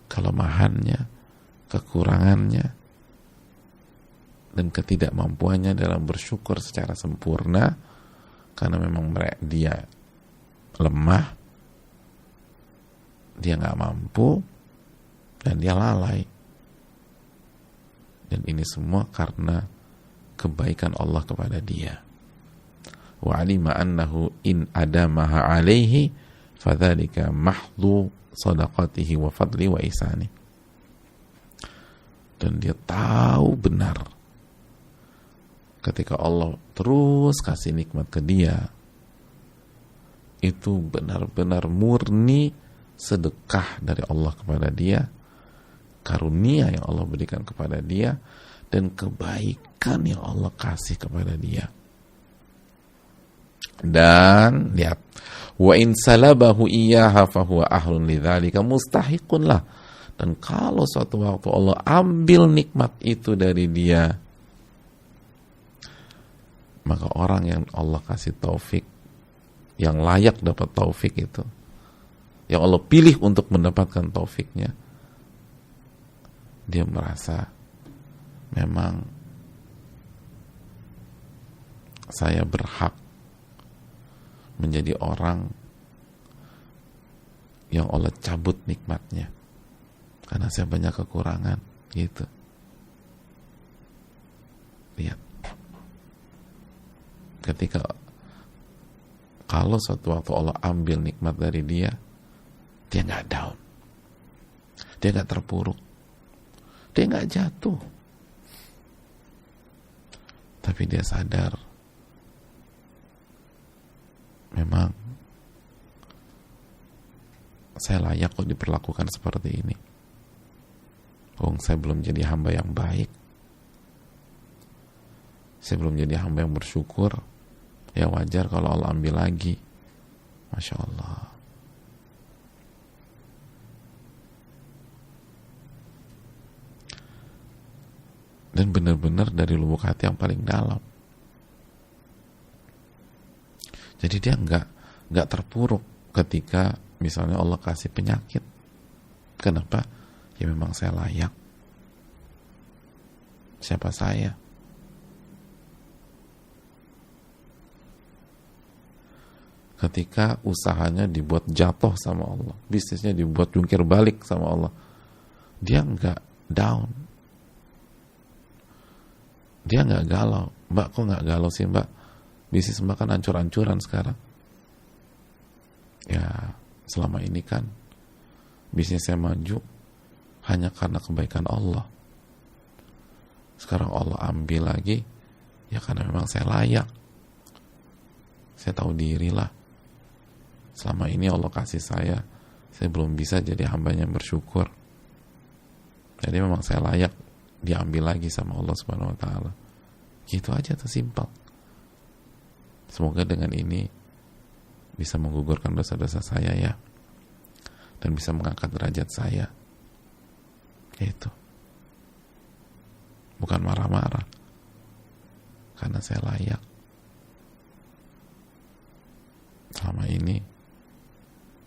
kelemahannya, kekurangannya, dan ketidakmampuannya dalam bersyukur secara sempurna, karena memang dia lemah, dia gak mampu, dan dia lalai. Dan ini semua karena kebaikan Allah kepada dia. Wa alima annahu in adamaha alaihi fadzalika mahdhu sadaqatihi wa fadli wa ihsani. Dan dia tahu benar ketika Allah terus kasih nikmat ke dia, itu benar-benar murni sedekah dari Allah kepada dia, karunia yang Allah berikan kepada dia, dan kebaikan yang Allah kasih kepada dia. Dan lihat, wa in salabahu iyyaha fahuwa ahlun lidzalika mustahiqun lah. Dan kalau suatu waktu Allah ambil nikmat itu dari dia, maka orang yang Allah kasih taufik, yang layak dapat taufik itu, yang Allah pilih untuk mendapatkan taufiknya, dia merasa memang saya berhak menjadi orang yang Allah cabut nikmatnya karena saya banyak kekurangan, gitu. Lihat, ketika kalau suatu waktu Allah ambil nikmat dari dia, dia nggak down, dia nggak terpuruk, dia nggak jatuh, tapi dia sadar memang saya layak kok diperlakukan seperti ini. Saya belum jadi hamba yang baik, saya belum jadi hamba yang bersyukur. Ya wajar kalau Allah ambil lagi. Masya Allah. Dan benar-benar dari lubuk hati yang paling dalam. Jadi dia nggak terpuruk ketika misalnya Allah kasih penyakit. Kenapa? Ya memang saya layak. Siapa saya? Ketika usahanya dibuat jatuh sama Allah, bisnisnya dibuat jungkir balik sama Allah, dia nggak down, dia nggak galau. Mbak, kok nggak galau sih mbak? Bisnis mbak kan hancur-hancuran sekarang. Ya, selama ini kan bisnis saya maju hanya karena kebaikan Allah. Sekarang Allah ambil lagi, ya karena memang saya layak. Saya tahu diri lah. Selama ini Allah kasih saya belum bisa jadi hambanya yang bersyukur. Jadi memang saya layak diambil lagi sama Allah Subhanahu wa Ta'ala. Gitu aja, tuh simpel. Semoga dengan ini bisa menggugurkan dosa-dosa saya ya, dan bisa mengangkat derajat saya. Itu bukan marah-marah, karena saya layak. Selama ini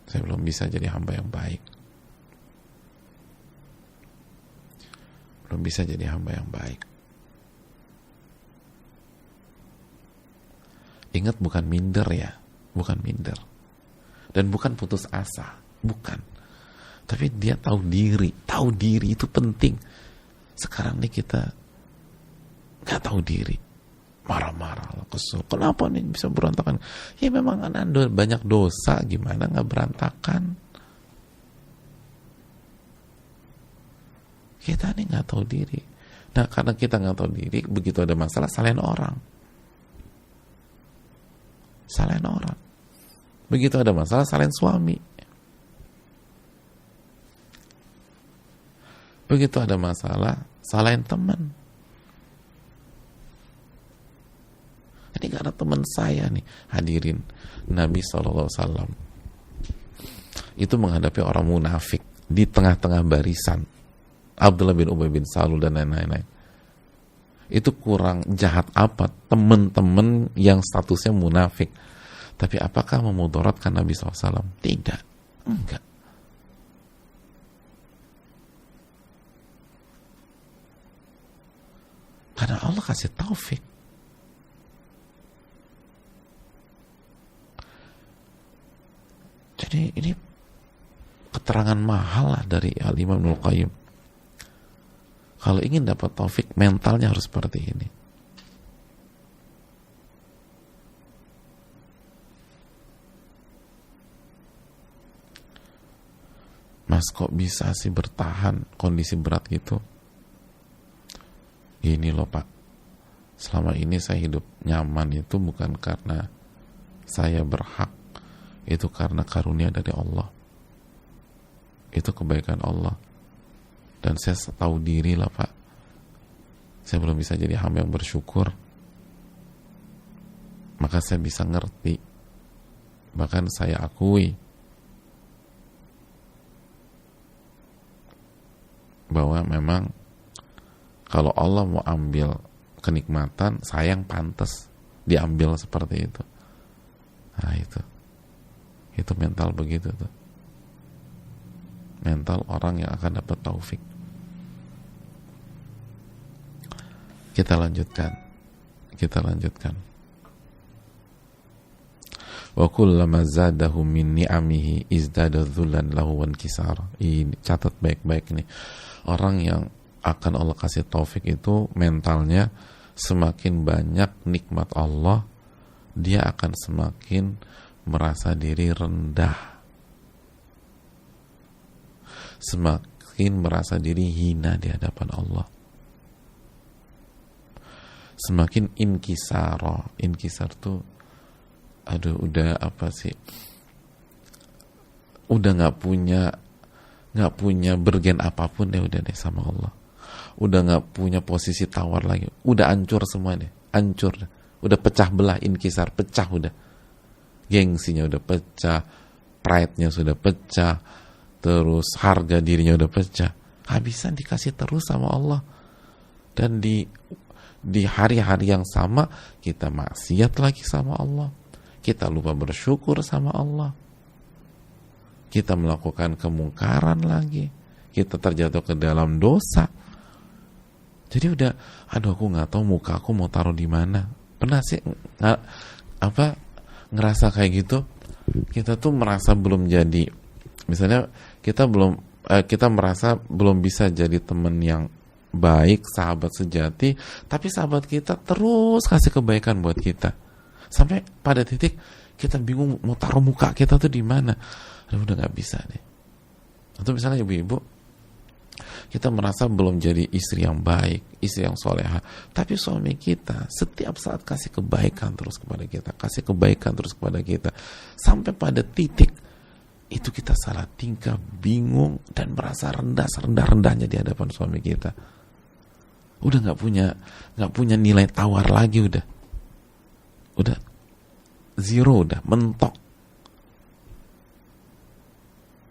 saya belum bisa jadi hamba yang baik, belum bisa jadi hamba yang baik. Ingat, bukan minder ya, bukan minder, dan bukan putus asa, bukan. Tapi dia tahu diri itu penting. Sekarang nih kita nggak tahu diri, marah-marah, kesel. Kenapa nih bisa berantakan? Ya memang Anda banyak dosa, gimana nggak berantakan? Kita nih nggak tahu diri. Nah, karena kita nggak tahu diri, begitu ada masalah salahin orang. Salahin orang. Begitu ada masalah salahin suami. Begitu ada masalah salahin teman. Ini karena teman saya nih, hadirin, Nabi SAW itu menghadapi orang munafik di tengah-tengah barisan, Abdullah bin Ubay bin Salul dan lain-lain. Itu kurang jahat apa teman-teman yang statusnya munafik? Tapi apakah memudaratkan Nabi SAW? Tidak, enggak. Karena Allah kasih taufik. Jadi ini keterangan mahal lah dari Al-Imam Ibnul Qayyim. Kalau ingin dapat taufik, mentalnya harus seperti ini. Mas, kok bisa sih bertahan kondisi berat gitu? Gini loh Pak, selama ini saya hidup nyaman itu bukan karena saya berhak, itu karena karunia dari Allah. Itu kebaikan Allah. Dan saya tahu diri lah Pak, saya belum bisa jadi hamba yang bersyukur. Maka saya bisa ngerti, bahkan saya akui bahwa memang kalau Allah mau ambil kenikmatan, saya yang pantas diambil seperti itu. Nah itu mental begitu tuh, mental orang yang akan dapat taufik. Kita lanjutkan. Wa kullama zadahu min ni'amihi izdada dhullan lahu wan kisar. Ini catat baik-baik nih. Orang yang akan Allah kasih taufik itu mentalnya semakin banyak nikmat Allah, dia akan semakin merasa diri rendah, semakin merasa diri hina di hadapan Allah, semakin inkisar tuh, aduh udah apa sih, udah nggak punya bergen apapun deh, udah deh sama Allah, udah nggak punya posisi tawar lagi, udah hancur semua deh, hancur, udah pecah belah, inkisar, pecah udah, gengsinya udah pecah, pride-nya sudah pecah, terus harga dirinya udah pecah, habisan dikasih terus sama Allah. Dan di hari-hari yang sama kita maksiat lagi sama Allah, kita lupa bersyukur sama Allah, kita melakukan kemungkaran lagi, kita terjatuh ke dalam dosa. Jadi udah, aduh aku nggak tahu muka aku mau taruh di mana. Pernah sih ngerasa kayak gitu? Kita tuh merasa belum jadi, misalnya kita merasa belum bisa jadi teman yang baik, sahabat sejati, tapi sahabat kita terus kasih kebaikan buat kita, sampai pada titik kita bingung mau taruh muka kita tuh di mana. Aduh, udah nggak bisa deh. Atau misalnya ibu-ibu, kita merasa belum jadi istri yang baik, istri yang soleha, tapi suami kita setiap saat kasih kebaikan terus kepada kita, kasih kebaikan terus kepada kita, sampai pada titik itu kita salah tingkah, bingung, dan merasa rendah-rendahnya di hadapan suami kita. Udah nggak punya nilai tawar lagi, udah zero, udah mentok.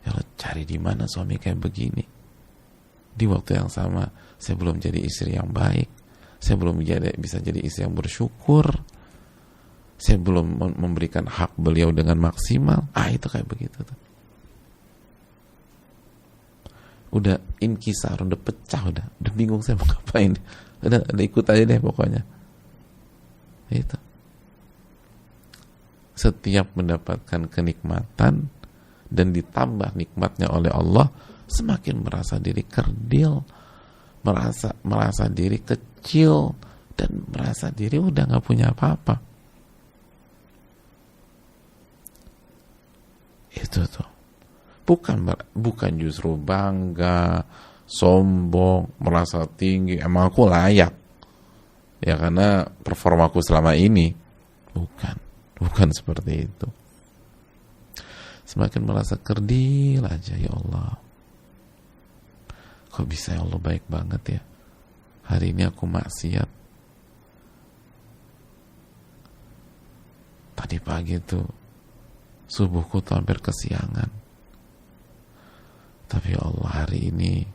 Ya Allah, cari di mana suami kayak begini? Di waktu yang sama saya belum jadi istri yang baik, saya belum bisa jadi istri yang bersyukur, saya belum memberikan hak beliau dengan maksimal. Itu kayak begitu tuh. Udah inkisar, udah pecah, udah bingung saya mau ngapain, udah ikut aja deh pokoknya. Itu setiap mendapatkan kenikmatan dan ditambah nikmatnya oleh Allah, semakin merasa diri kerdil, merasa diri kecil, dan merasa diri udah nggak punya apa-apa. Itu tuh. Bukan justru bangga, sombong, merasa tinggi, emang aku layak ya karena performaku selama ini. Bukan seperti itu. Semakin merasa kerdil aja, ya Allah, kok bisa ya Allah baik banget ya, hari ini aku maksiat, tadi pagi tuh subuhku tuh hampir kesiangan, tapi ya Allah hari ini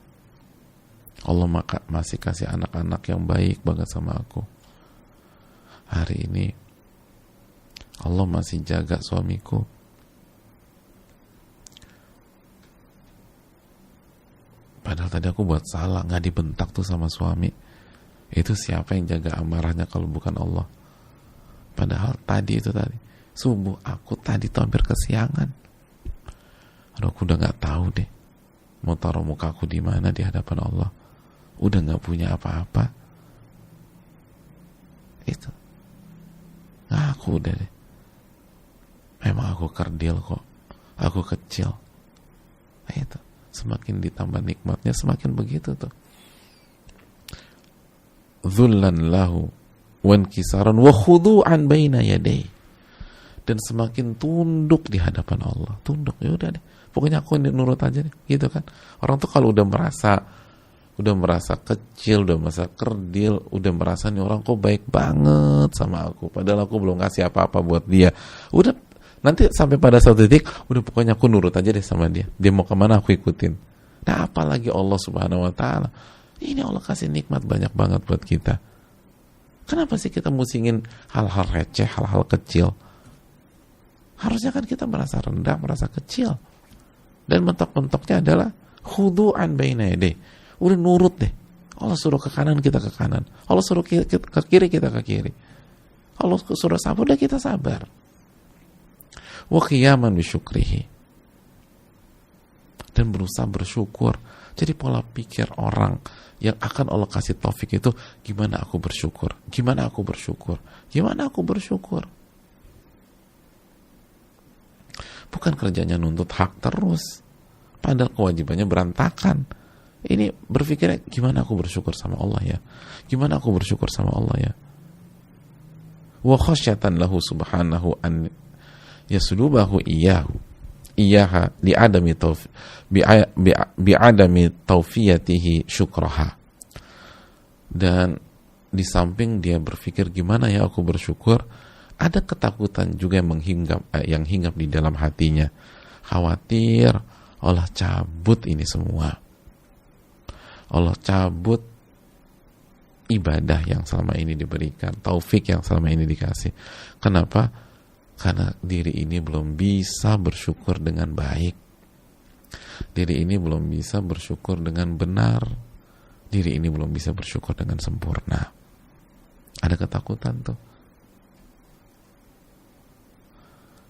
Allah masih kasih anak-anak yang baik banget sama aku. Hari ini Allah masih jaga suamiku. Padahal tadi aku buat salah, gak dibentak tuh sama suami. Itu siapa yang jaga amarahnya kalau bukan Allah? Padahal tadi subuh aku tadi tuh hampir kesiangan. Aduh, aku udah gak tahu deh mau taruh muka aku di mana di hadapan Allah. Udah gak punya apa-apa. Itu aku udah deh. Memang aku kerdil kok. Aku kecil. Itu semakin ditambah nikmatnya semakin begitu tuh. Dzullan lahu wankisaran wa khudu'an baina yaday. Dan semakin tunduk di hadapan Allah. Tunduk, ya udah deh. Pokoknya aku nurut aja deh, gitu kan. Orang tuh kalau udah merasa kecil, udah merasa kerdil, udah merasa nih orang kok baik banget sama aku, padahal aku belum ngasih apa-apa buat dia. Udah, nanti sampai pada satu titik, udah pokoknya aku nurut aja deh sama dia. Dia mau kemana aku ikutin. Nah, apalagi Allah Subhanahu Wa Taala. Ini Allah kasih nikmat banyak banget buat kita. Kenapa sih kita musingin hal-hal receh, hal-hal kecil? Harusnya kan kita merasa rendah, merasa kecil. Dan mentok-mentoknya adalah khudu'an baina yaday. Udah nurut deh. Allah suruh ke kanan, kita ke kanan. Allah suruh ke kiri, kita ke kiri. Allah suruh sabar, udah kita sabar. Wa qiyaman bi syukrihi. Dan berusaha bersyukur. Jadi pola pikir orang yang akan Allah kasih taufik itu, gimana aku bersyukur? Gimana aku bersyukur? Gimana aku bersyukur? Bukan kerjanya nuntut hak terus, padahal kewajibannya berantakan. Ini berpikirnya, gimana aku bersyukur sama Allah ya? Gimana aku bersyukur sama Allah ya? Wa khasyatan lahu subhanahu an yaslubahu iyaha li'adami bi'adami taufiyatihi syukraha. Dan di samping dia berpikir gimana ya aku bersyukur, ada ketakutan juga yang hinggap di dalam hatinya. Khawatir Allah cabut ini semua. Allah cabut ibadah yang selama ini diberikan, taufik yang selama ini dikasih. Kenapa? Karena diri ini belum bisa bersyukur dengan baik. Diri ini belum bisa bersyukur dengan benar. Diri ini belum bisa bersyukur dengan sempurna. Ada ketakutan tuh.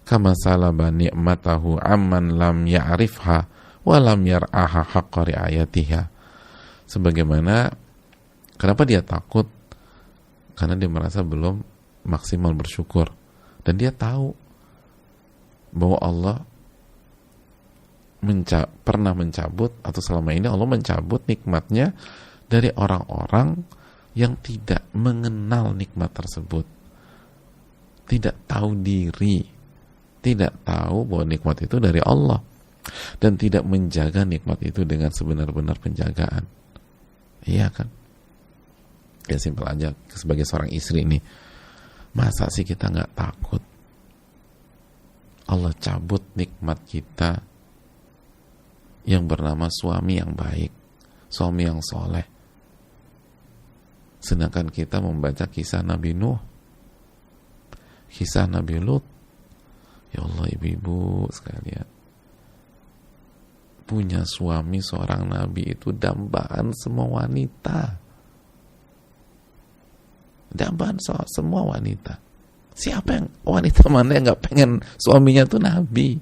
Kama salaba ni'matahu amman lam ya'rifha wa lam yar'aha haqqa ri'ayatiha. Sebagaimana, kenapa dia takut? Karena dia merasa belum maksimal bersyukur. Dan dia tahu bahwa Allah pernah mencabut, atau selama ini Allah mencabut nikmatnya dari orang-orang yang tidak mengenal nikmat tersebut. Tidak tahu diri, tidak tahu bahwa nikmat itu dari Allah, dan tidak menjaga nikmat itu dengan sebenar-benar penjagaan. Iya kan? Ya simpel aja, sebagai seorang istri ini, masa sih kita nggak takut Allah cabut nikmat kita yang bernama suami yang baik, suami yang soleh, sedangkan kita membaca kisah Nabi Nuh, kisah Nabi Lut. Ya Allah, ibu-ibu sekalian, punya suami seorang nabi itu dambaan semua wanita. Dambaan semua wanita. Siapa yang, wanita mana yang gak pengen suaminya tuh nabi?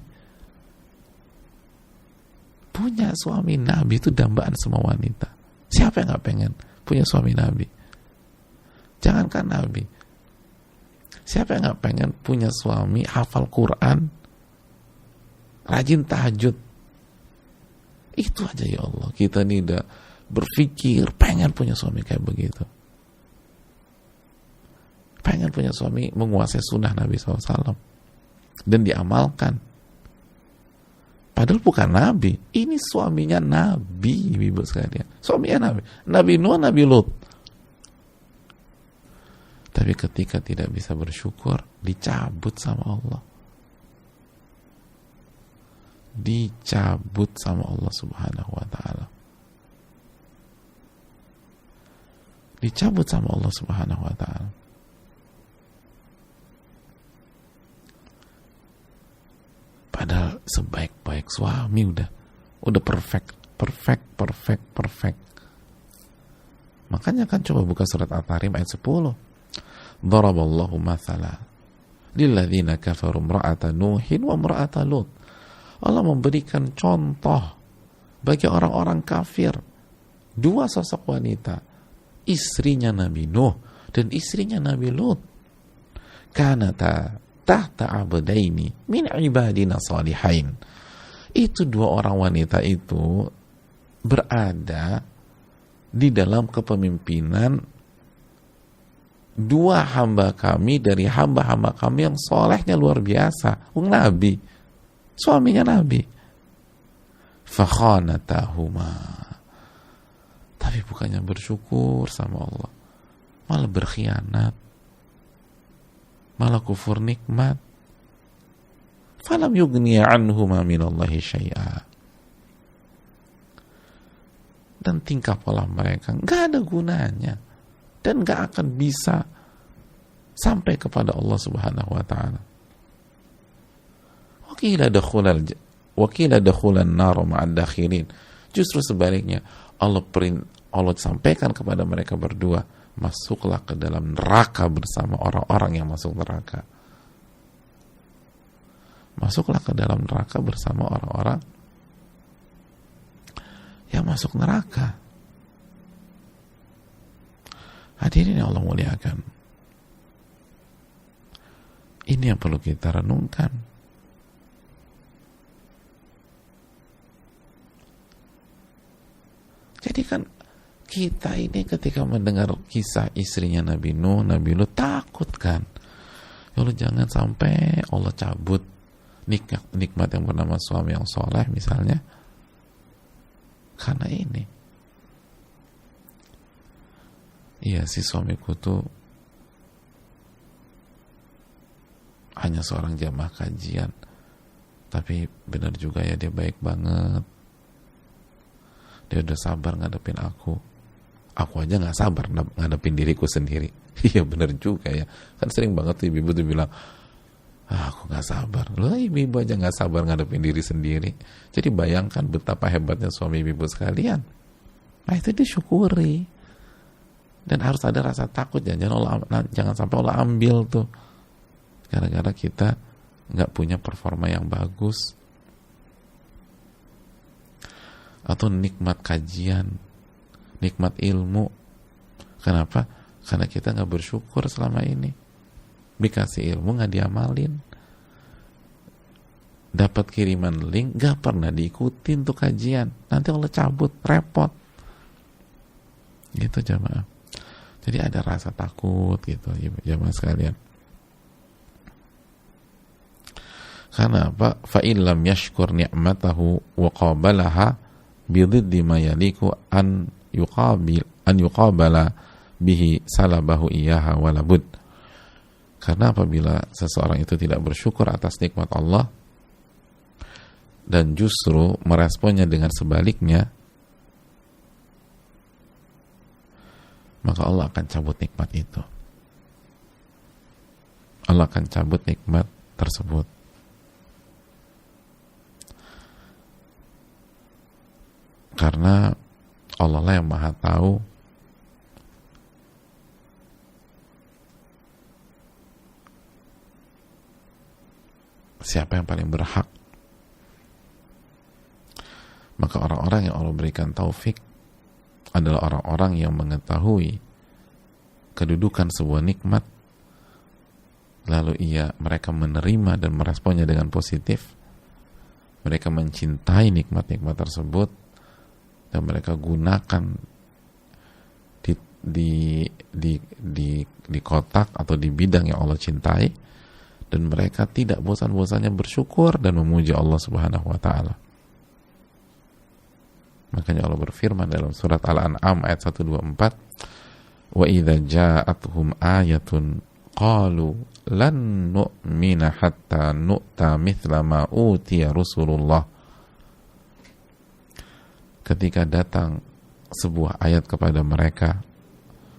Punya suami nabi itu dambaan semua wanita. Siapa yang gak pengen punya suami nabi? Jangankan nabi, siapa yang gak pengen punya suami hafal Quran, rajin tahajud? Itu aja ya Allah, kita nih udah berpikir pengen punya suami kayak begitu. Pengen punya suami menguasai sunnah Nabi SAW dan diamalkan. Padahal bukan Nabi, ini suaminya Nabi, ibu sekalian. Suaminya Nabi, Nabi Nuh, Nabi Lut. Tapi ketika tidak bisa bersyukur, dicabut sama Allah. Dicabut sama Allah Subhanahu wa Ta'ala. dicabut sama Allah Subhanahu wa taala. Padahal sebaik-baik suami udah perfect. Makanya kan coba buka surat At-Tahrim ayat 10. Daraballahu mathala lilladzina kafaru imra'ata Nuhin wa imra'ata Lut. Allah memberikan contoh bagi orang-orang kafir, dua sosok wanita, istrinya Nabi Nuh dan istrinya Nabi Lut. Kanata tahta abdaini min ibadina salihain. Itu dua orang wanita itu berada di dalam kepemimpinan dua hamba kami dari hamba-hamba kami yang solehnya luar biasa. Nabi, suaminya Nabi. Fakhanatahuma. Tapi bukannya bersyukur sama Allah, malah berkhianat, malah kufur nikmat. Falam yugniya anhuma minallahi syai'a. Dan tingkah pola mereka nggak ada gunanya dan nggak akan bisa sampai kepada Allah Subhanahu wa taala. Wakila dakhulan nar ma'ad dakhirin. Justru sebaliknya, Allah sampaikan kepada mereka berdua, masuklah ke dalam neraka bersama orang-orang yang masuk neraka. Masuklah ke dalam neraka bersama orang-orang yang masuk neraka. Hadirin yang Allah muliakan, ini yang perlu kita renungkan. Jadi kan kita ini ketika mendengar kisah istrinya Nabi Nuh, Nabi Lut, takut kan? Ya Allah, jangan sampai Allah cabut nikmat yang bernama suami yang soleh misalnya karena ini. Iya sih, suamiku tuh hanya seorang jamaah kajian, tapi benar juga ya, dia baik banget, dia udah sabar ngadepin aku aja nggak sabar ngadepin diriku sendiri. Iya benar juga ya, kan sering banget ibu tuh bilang, aku nggak sabar. Loh, ibu aja nggak sabar ngadepin diri sendiri. Jadi bayangkan betapa hebatnya suami ibu sekalian. Nah itu disyukuri. Dan harus ada rasa takut, jangan sampai Allah ambil tuh gara-gara kita nggak punya performa yang bagus, atau nikmat kajian, nikmat ilmu. Kenapa? Karena kita nggak bersyukur selama ini. Dikasih ilmu nggak diamalin, dapat kiriman link nggak pernah diikutin tuh kajian, nanti Allah cabut, repot gitu jamaah. Jadi ada rasa takut gitu jamaah sekalian. Karena apa? Fa in lam yashkur ni'matahu wa qabalaha bi dhiddi ma yaliku an yuqabala bihi salabahu iyyaha wala bud. Karena apabila seseorang itu tidak bersyukur atas nikmat Allah dan justru meresponnya dengan sebaliknya, maka Allah akan cabut nikmat itu. Allah akan cabut nikmat tersebut. Karena Allah lah yang maha tahu siapa yang paling berhak. Maka orang-orang yang Allah berikan taufik adalah orang-orang yang mengetahui kedudukan sebuah nikmat, lalu mereka menerima dan meresponnya dengan positif. Mereka mencintai nikmat-nikmat tersebut dan mereka gunakan di kotak atau di bidang yang Allah cintai, dan mereka tidak bosan-bosannya bersyukur dan memuji Allah Subhanahu wa taala. Makanya Allah berfirman dalam surat Al-An'am ayat 124, wa idza ja'atuhum ayatun qalu lan nu'mina hatta nu'ta mithla ma utiya Rasulullah. Ketika datang sebuah ayat kepada mereka,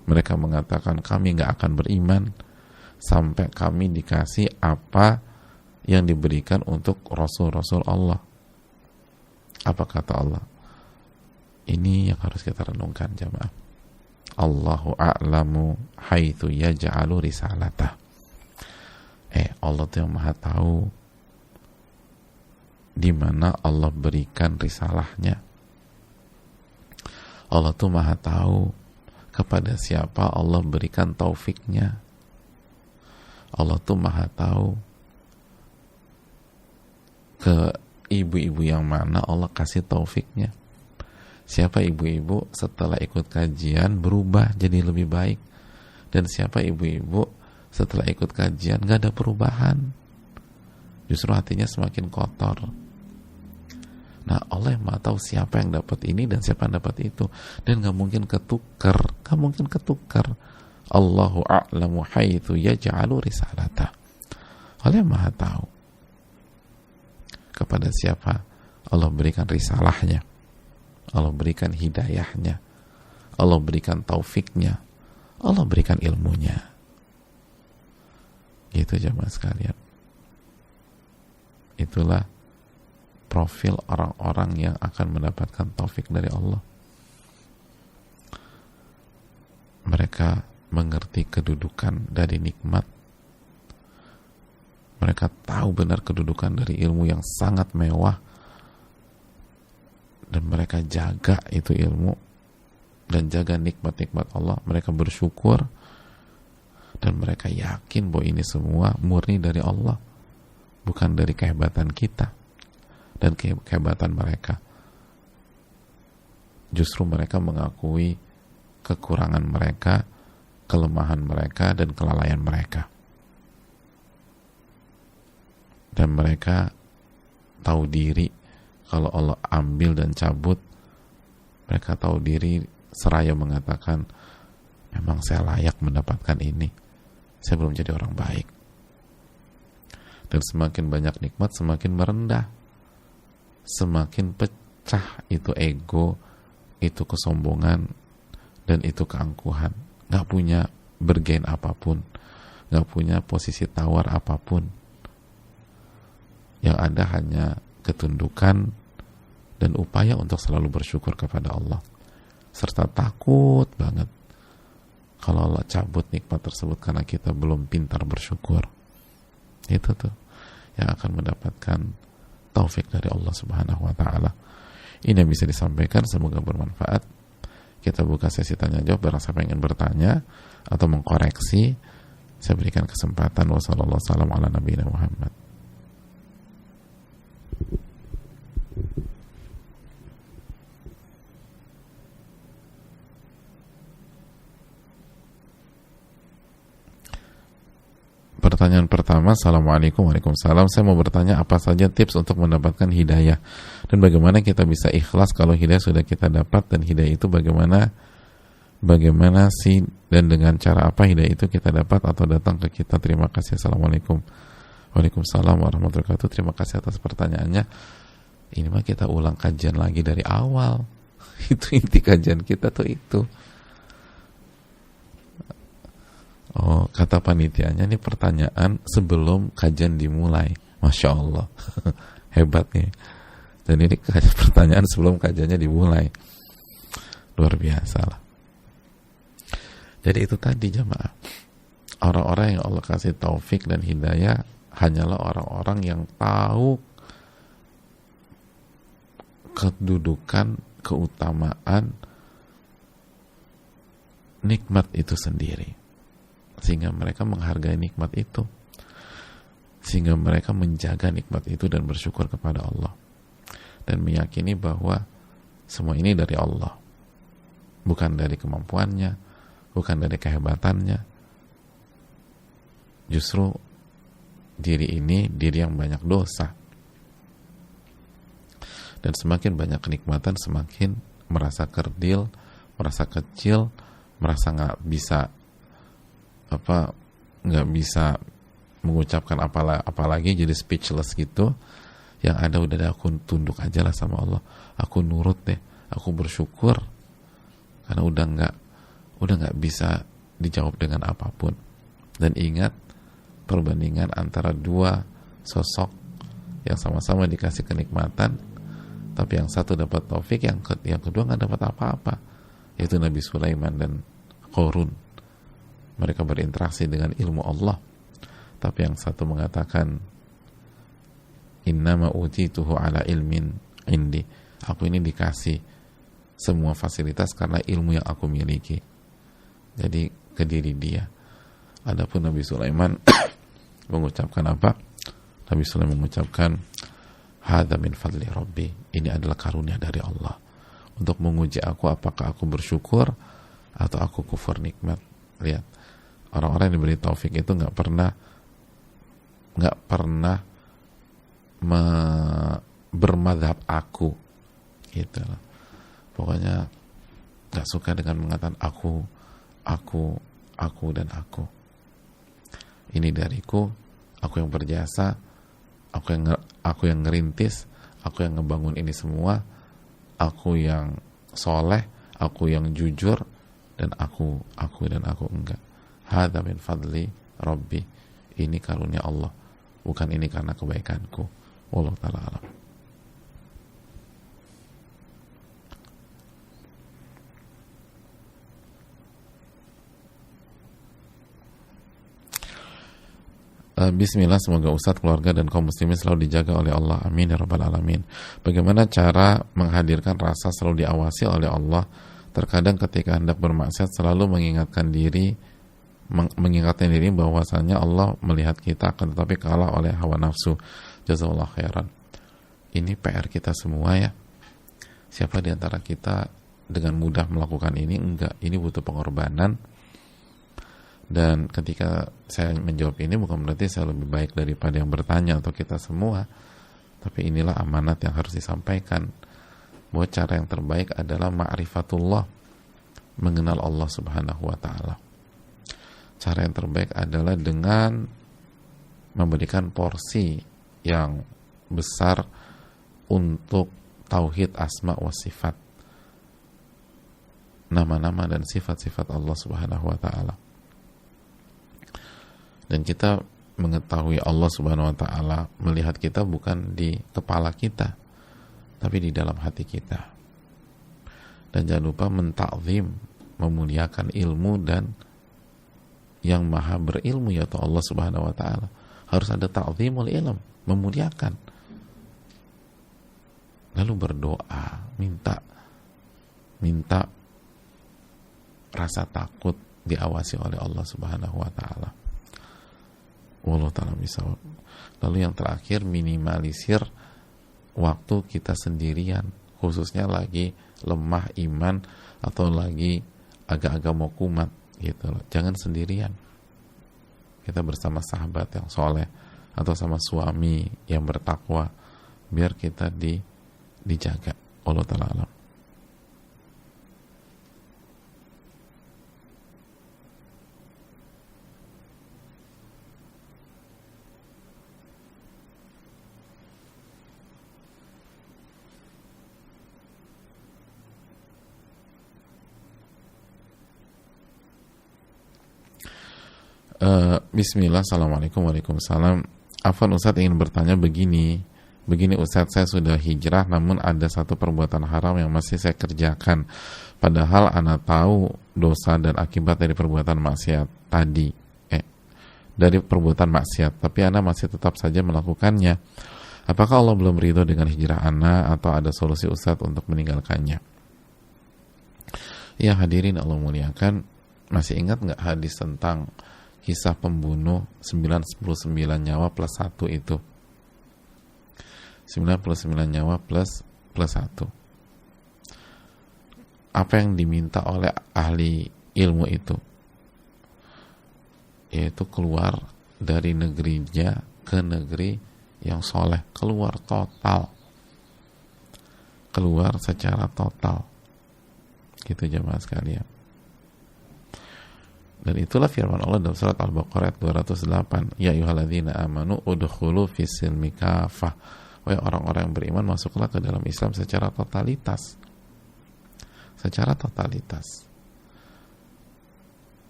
Mereka mengatakan kami nggak akan beriman sampai kami dikasih apa yang diberikan untuk Rasul-Rasul Allah. Apa kata Allah? Ini yang harus kita renungkan jamaah. Allahu a'lamu haitsu yaj'alu risalatah. Allah tuh yang maha tahu di mana Allah berikan risalahnya. Allah tuh maha tahu kepada siapa Allah berikan taufiknya. Allah tuh maha tahu ke ibu-ibu yang mana Allah kasih taufiknya. Siapa ibu-ibu setelah ikut kajian berubah jadi lebih baik, dan siapa ibu-ibu setelah ikut kajian gak ada perubahan, justru hatinya semakin kotor. Nah, Allah yang maha tahu siapa yang dapat ini dan siapa yang dapat itu, dan gak mungkin ketukar, gak mungkin ketukar. Allahu a'lamu haitsu yaj'alu risalatah. Allah yang maha tahu kepada siapa Allah berikan risalahnya, Allah berikan hidayahnya, Allah berikan taufiknya, Allah berikan ilmunya. Gitu jamaah sekalian. Itulah profil orang-orang yang akan mendapatkan taufik dari Allah. Mereka mengerti kedudukan dari nikmat. Mereka tahu benar kedudukan dari ilmu yang sangat mewah, dan mereka jaga itu ilmu dan jaga nikmat-nikmat Allah. Mereka bersyukur dan mereka yakin bahwa ini semua murni dari Allah, bukan dari kehebatan kita dan kehebatan mereka. Justru mereka mengakui kekurangan mereka, kelemahan mereka, dan kelalaian mereka. Dan mereka tahu diri kalau Allah ambil dan cabut. Mereka tahu diri seraya mengatakan, memang saya layak mendapatkan ini, saya belum jadi orang baik. Dan semakin banyak nikmat semakin merendah, semakin pecah itu ego, itu kesombongan, dan itu keangkuhan. Gak punya bergain apapun, gak punya posisi tawar apapun. Yang ada hanya ketundukan dan upaya untuk selalu bersyukur kepada Allah, serta takut banget kalau Allah cabut nikmat tersebut karena kita belum pintar bersyukur. Itu tuh yang akan mendapatkan taufik dari Allah Subhanahu wa ta'ala. Ini yang bisa disampaikan, semoga bermanfaat. Kita buka sesi tanya jawab. Barang siapa ingin bertanya atau mengkoreksi, saya berikan kesempatan. Wassalamualaikum warahmatullahi wabarakatuh. Pertanyaan pertama, Assalamualaikum. Waalaikumsalam. Saya mau bertanya apa saja tips untuk mendapatkan hidayah, dan bagaimana kita bisa ikhlas kalau hidayah sudah kita dapat, dan hidayah itu bagaimana sih, dan dengan cara apa hidayah itu kita dapat atau datang ke kita. Terima kasih. Assalamualaikum. Waalaikumsalam warahmatullahi wabarakatuh. Terima kasih atas pertanyaannya. Ini mah kita ulang kajian lagi dari awal. Itu inti kajian kita tuh itu. Oh, kata panitianya ini pertanyaan sebelum kajian dimulai. Masya Allah. Hebat nih. Dan ini pertanyaan sebelum kajiannya dimulai. Luar biasa lah. Jadi itu tadi jamaah. Orang-orang yang Allah kasih taufik dan hidayah hanyalah orang-orang yang tahu kedudukan, keutamaan nikmat itu sendiri, sehingga mereka menghargai nikmat itu, sehingga mereka menjaga nikmat itu dan bersyukur kepada Allah, dan meyakini bahwa semua ini dari Allah, bukan dari kemampuannya, bukan dari kehebatannya. Justru diri ini diri yang banyak dosa, dan semakin banyak kenikmatan semakin merasa kerdil, merasa kecil, merasa nggak bisa mengucapkan apalagi, jadi speechless gitu. Yang ada udah aku tunduk aja lah sama Allah, aku nurut deh, aku bersyukur karena udah nggak bisa dijawab dengan apapun. Dan ingat, perbandingan antara dua sosok yang sama-sama dikasih kenikmatan, tapi yang satu dapat taufik, yang kedua nggak dapat apa-apa, yaitu Nabi Sulaiman dan Qarun. Mereka berinteraksi dengan ilmu Allah, tapi yang satu mengatakan innama utituhu ala ilmin indi, aku ini dikasih semua fasilitas karena ilmu yang aku miliki, jadi ke diri dia. Adapun Nabi Sulaiman mengucapkan apa? Nabi Sulaiman mengucapkan hadza min fadli rabbi, ini adalah karunia dari Allah untuk menguji aku apakah aku bersyukur atau aku kufur nikmat. Lihat, orang-orang yang diberi taufik itu nggak pernah bermadhab aku gitu loh. Pokoknya nggak suka dengan mengatakan aku dan aku. Ini dariku, aku yang berjasa, aku yang ngerintis, aku yang ngebangun ini semua, aku yang soleh, aku yang jujur, dan aku enggak. Hadza min fadli rabbi, ini karunia Allah, bukan ini karena kebaikanku. Wallahu ta'ala alam. Bismillah, semoga Ustadz, keluarga, dan kaum muslimin selalu dijaga oleh Allah. Amin ya rabbal alamin. Bagaimana cara menghadirkan rasa selalu diawasi oleh Allah? Terkadang ketika hendak bermaksiat selalu mengingatkan diri bahwasanya Allah melihat kita, akan tetapi kalah oleh hawa nafsu. Jazakallahu khairan. Ini PR kita semua ya. Siapa di antara kita dengan mudah melakukan ini? Enggak. Ini butuh pengorbanan. Dan ketika saya menjawab ini bukan berarti saya lebih baik daripada yang bertanya atau kita semua, tapi inilah amanat yang harus disampaikan, bahwa cara yang terbaik adalah ma'rifatullah, mengenal Allah subhanahu wa ta'ala. Cara yang terbaik adalah dengan memberikan porsi yang besar untuk tauhid asma wa sifat, nama-nama dan sifat-sifat Allah subhanahu wa ta'ala. Dan kita mengetahui Allah subhanahu wa ta'ala melihat kita bukan di kepala kita, tapi di dalam hati kita. Dan jangan lupa mentakzim, memuliakan ilmu dan yang maha berilmu, yaitu Allah subhanahu wa ta'ala. Harus ada ta'zimul ilm, memuliakan. Lalu berdoa, minta rasa takut diawasi oleh Allah subhanahu wa ta'ala. Wallahu ta'ala bisawab. Lalu yang terakhir, minimalisir waktu kita sendirian, khususnya lagi lemah iman atau lagi agak-agak mau kumat gitu loh. Jangan sendirian. Kita bersama sahabat yang soleh atau sama suami yang bertakwa, biar kita dijaga. Wallahu ta'ala alam. Bismillah, assalamualaikum, waalaikumsalam. Afwan Ustadz, ingin bertanya begini Ustadz, saya sudah hijrah namun ada satu perbuatan haram yang masih saya kerjakan, padahal ana tahu dosa dan akibat dari perbuatan maksiat tadi, dari perbuatan maksiat, tapi ana masih tetap saja melakukannya. Apakah Allah belum ridho dengan hijrah ana atau ada solusi Ustadz untuk meninggalkannya? Ya hadirin Allah muliakan, masih ingat nggak hadis tentang kisah pembunuh 99 nyawa plus 1 itu? 99 nyawa plus 1. Apa yang diminta oleh ahli ilmu itu? Yaitu keluar dari negerinya ke negeri yang soleh, keluar total, keluar secara total, gitu jemaah sekalian. Dan itulah firman Allah dalam surat Al-Baqarah 208, ya ayyuhalladzina amanu udkhulu fis-silmi kafah, wahai orang-orang yang beriman, masuklah ke dalam Islam secara totalitas. Secara totalitas.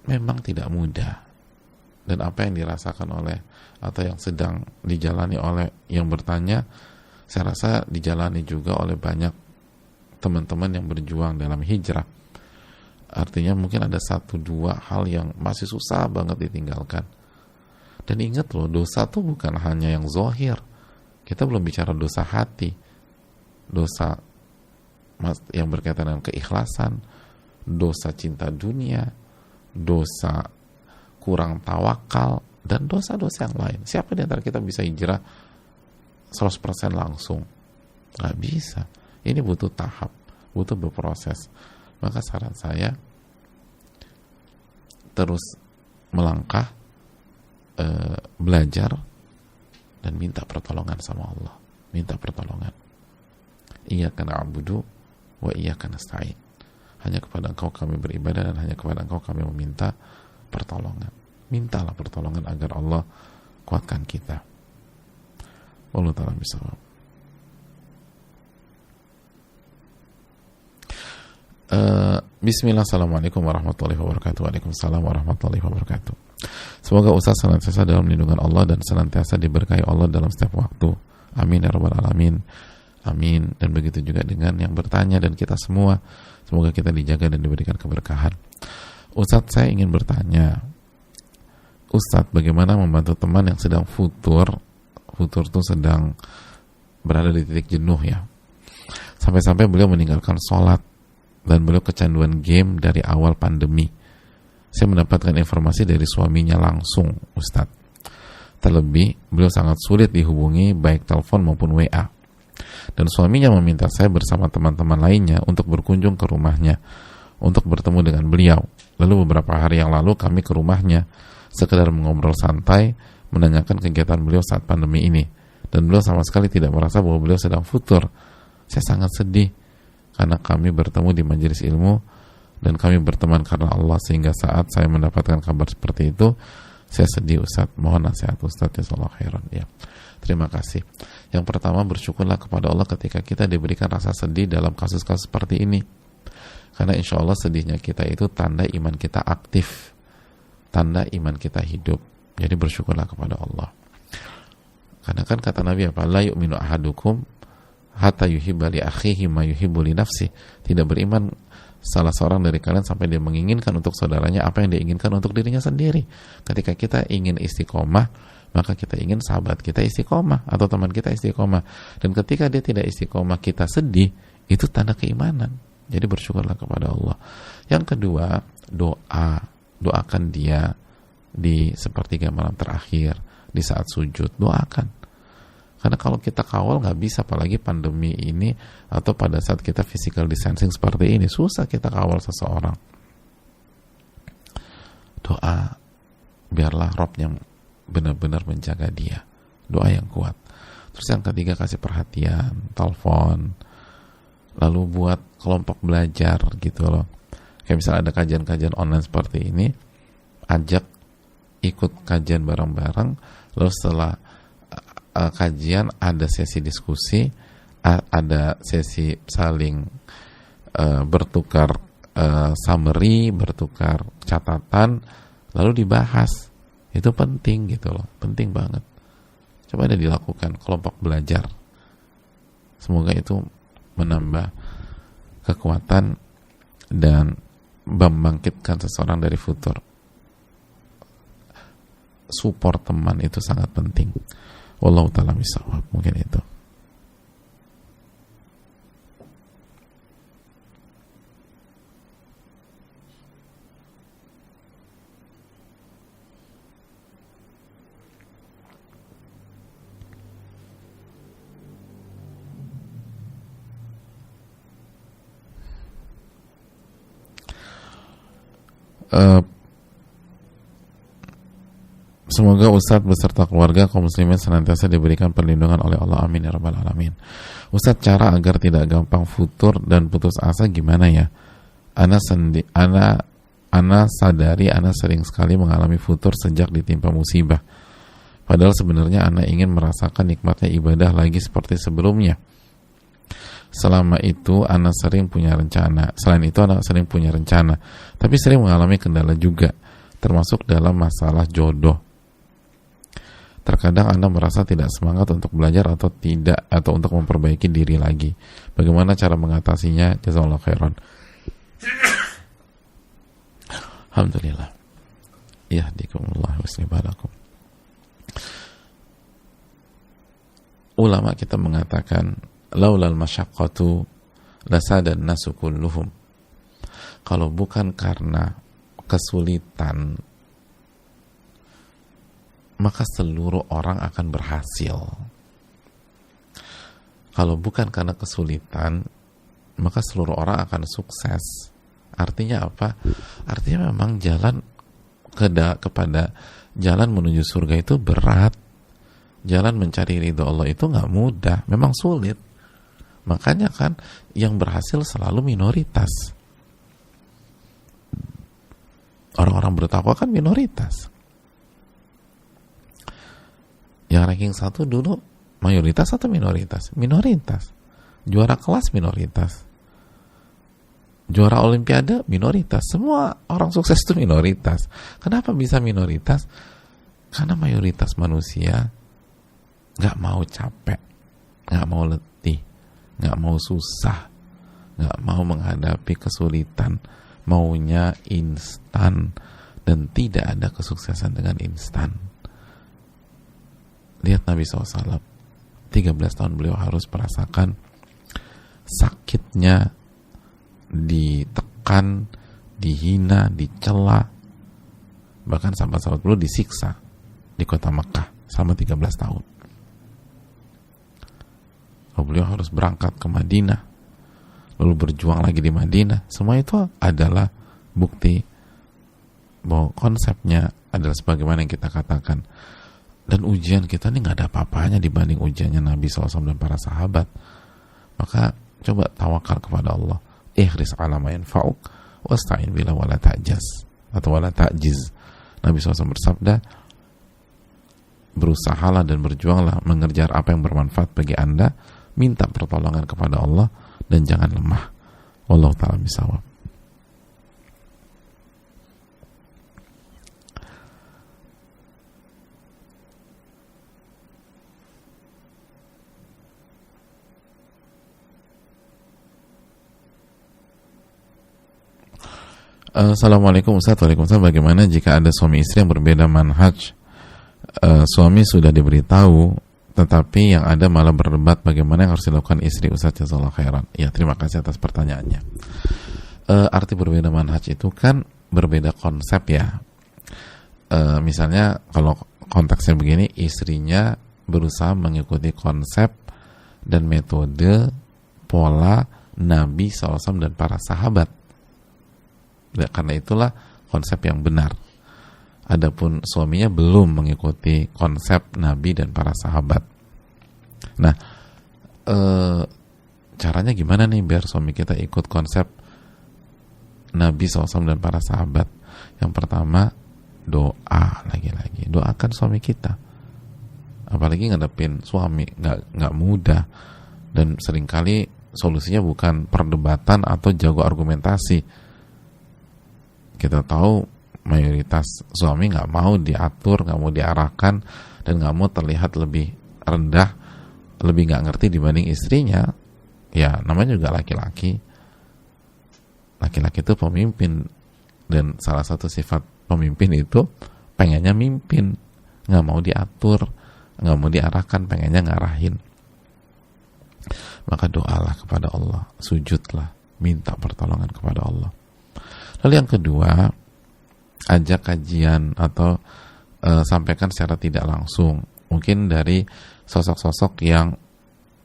memang tidak mudah. Dan apa yang dirasakan oleh atau yang sedang dijalani oleh yang bertanya, saya rasa dijalani juga oleh banyak teman-teman yang berjuang dalam hijrah. Artinya mungkin ada 1-2 hal yang masih susah banget ditinggalkan. Dan ingat loh, dosa tuh bukan hanya yang zahir. Kita belum bicara dosa hati, dosa yang berkaitan dengan keikhlasan, dosa cinta dunia, dosa kurang tawakal, dan dosa-dosa yang lain. Siapa di antara kita bisa hijrah 100% langsung? Gak bisa. Ini butuh tahap, butuh berproses. Maka saran saya, terus melangkah, belajar, dan minta pertolongan sama Allah. Minta pertolongan. Iyyaka na'budu wa iyyaka nasta'in. Hanya kepada Engkau kami beribadah, dan hanya kepada Engkau kami meminta pertolongan. Mintalah pertolongan agar Allah kuatkan kita. Wallahu ta'ala bishawab. Bismillah, assalamualaikum warahmatullahi wabarakatuh. Waalaikumsalam warahmatullahi wabarakatuh. Semoga Ustaz senantiasa dalam lindungan Allah dan senantiasa diberkahi Allah dalam setiap waktu. Amin ya rabbal alamin. Amin. Dan begitu juga dengan yang bertanya dan kita semua. Semoga kita dijaga dan diberikan keberkahan. Ustaz, saya ingin bertanya, Ustaz, bagaimana membantu teman yang sedang futur? Futur itu sedang berada di titik jenuh ya. Sampai-sampai beliau meninggalkan sholat dan beliau kecanduan game dari awal pandemi. Saya mendapatkan informasi dari suaminya langsung, Ustaz. Terlebih, beliau sangat sulit dihubungi baik telepon maupun WA. Dan suaminya meminta saya bersama teman-teman lainnya untuk berkunjung ke rumahnya, untuk bertemu dengan beliau. Lalu beberapa hari yang lalu kami ke rumahnya, sekedar mengobrol santai, menanyakan kegiatan beliau saat pandemi ini. Dan beliau sama sekali tidak merasa bahwa beliau sedang futur. Saya sangat sedih, karena kami bertemu di majelis ilmu, dan kami berteman karena Allah, sehingga saat saya mendapatkan kabar seperti itu, saya sedih, Ustaz. Mohon nasihat Ustaz, jazakallahu khairan. Ya. Terima kasih. Yang pertama, bersyukurlah kepada Allah ketika kita diberikan rasa sedih dalam kasus-kasus seperti ini. Karena insya Allah sedihnya kita itu tanda iman kita aktif, tanda iman kita hidup. Jadi bersyukurlah kepada Allah. Karena kan kata Nabi apa? La yu'minu ahadukum hatta yuhibba li akhihi ma yuhibbu li nafsi. Tidak beriman salah seorang dari kalian sampai dia menginginkan untuk saudaranya apa yang dia inginkan untuk dirinya sendiri. Ketika kita ingin istiqomah, maka kita ingin sahabat kita istiqomah atau teman kita istiqomah. Dan ketika dia tidak istiqomah, kita sedih, itu tanda keimanan. Jadi bersyukurlah kepada Allah. Yang kedua, doakan dia di sepertiga malam terakhir, di saat sujud, doakan. Karena kalau kita kawal nggak bisa, apalagi pandemi ini atau pada saat kita physical distancing seperti ini, susah kita kawal seseorang. Doa, biarlah Rob yang benar-benar menjaga dia. Doa yang kuat. Terus yang ketiga, kasih perhatian, telepon, lalu buat kelompok belajar gitu loh. Kayak misalnya ada kajian-kajian online seperti ini, ajak ikut kajian bareng-bareng, lalu setelah kajian ada sesi diskusi, ada sesi saling bertukar summary, bertukar catatan, lalu dibahas. Itu penting gitu loh, penting banget. Coba ada dilakukan kelompok belajar. Semoga itu menambah kekuatan dan membangkitkan seseorang dari futur. Support teman itu sangat penting. Wallahu ta'ala bishawab. Mungkin itu. Semoga Ustadz beserta keluarga kaum muslimin senantiasa diberikan perlindungan oleh Allah. Amin ya rabbal alamin. Ustadz, cara agar tidak gampang futur dan putus asa gimana ya? Ana sadari ana sering sekali mengalami futur sejak ditimpa musibah. Padahal sebenarnya ana ingin merasakan nikmatnya ibadah lagi seperti sebelumnya. Selama itu Selain itu Ana sering punya rencana, tapi sering mengalami kendala juga. termasuk dalam masalah jodoh. Terkadang Anda merasa tidak semangat untuk belajar atau tidak, atau untuk memperbaiki diri lagi. Bagaimana cara mengatasinya? Jazakallahu khairan. Alhamdulillah. Yahdikumullah wa yuslih balakum. Ulama kita mengatakan, laulal masyaqqatu lasadan nasu kulluhum. Kalau bukan karena kesulitan, maka seluruh orang akan berhasil. Kalau bukan karena kesulitan, maka seluruh orang akan sukses. Artinya apa? Artinya memang jalan kepada jalan menuju surga itu berat. Jalan mencari ridho Allah itu nggak mudah, memang sulit. Makanya kan yang berhasil selalu minoritas. Orang-orang bertakwa kan minoritas. Yang ranking 1 dulu mayoritas atau minoritas? Minoritas. Juara kelas minoritas. Juara olimpiade minoritas. Semua orang sukses itu minoritas. Kenapa bisa minoritas? Karena mayoritas manusia gak mau capek, gak mau letih, gak mau susah, gak mau menghadapi kesulitan, maunya instan, dan tidak ada kesuksesan dengan instan. Lihat Nabi SAW, 13 tahun beliau harus merasakan sakitnya, ditekan, dihina, dicela, bahkan sahabat-sahabat beliau disiksa di kota Makkah selama 13 tahun. Lalu beliau harus berangkat ke Madinah, lalu berjuang lagi di Madinah. Semua itu adalah bukti bahwa konsepnya adalah sebagaimana yang kita katakan. Dan ujian kita ini gak ada apa-apanya dibanding ujiannya Nabi SAW dan para sahabat. Maka coba tawakal kepada Allah. Ihris ala ma yanfa'uk wasta'in billah wala ta'jaz atau wala ta'jiz. Nabi SAW bersabda, berusahalah dan berjuanglah mengerjar apa yang bermanfaat bagi Anda, minta pertolongan kepada Allah, dan jangan lemah. Wallahu ta'ala bisawab. Assalamualaikum Ustaz. Waalaikumsalam. Bagaimana jika ada suami istri yang berbeda manhaj? Suami sudah diberitahu, tetapi yang ada malah berdebat bagaimana yang harus dilakukan istri. Ustaz, jazakallahu khairan. Ya, terima kasih atas pertanyaannya. Arti berbeda manhaj itu kan berbeda konsep ya. Misalnya kalau konteksnya begini, istrinya berusaha mengikuti konsep dan metode pola Nabi SAW dan para sahabat. Karena itulah konsep yang benar. Adapun suaminya belum mengikuti konsep Nabi dan para sahabat. Nah, caranya gimana nih biar suami kita ikut konsep Nabi SAW dan para sahabat? Yang pertama, doa. Lagi-lagi doakan suami kita. Apalagi ngadepin suami nggak mudah, dan seringkali solusinya bukan perdebatan atau jago argumentasi. Kita tahu mayoritas suami nggak mau diatur, nggak mau diarahkan, dan nggak mau terlihat lebih rendah, lebih nggak ngerti dibanding istrinya. Ya, namanya juga laki-laki. Laki-laki itu pemimpin, dan salah satu sifat pemimpin itu pengennya mimpin, nggak mau diatur, nggak mau diarahkan, pengennya ngarahin. Maka doalah kepada Allah, sujudlah, minta pertolongan kepada Allah. Lalu yang kedua, ajak kajian atau sampaikan secara tidak langsung, mungkin dari sosok-sosok yang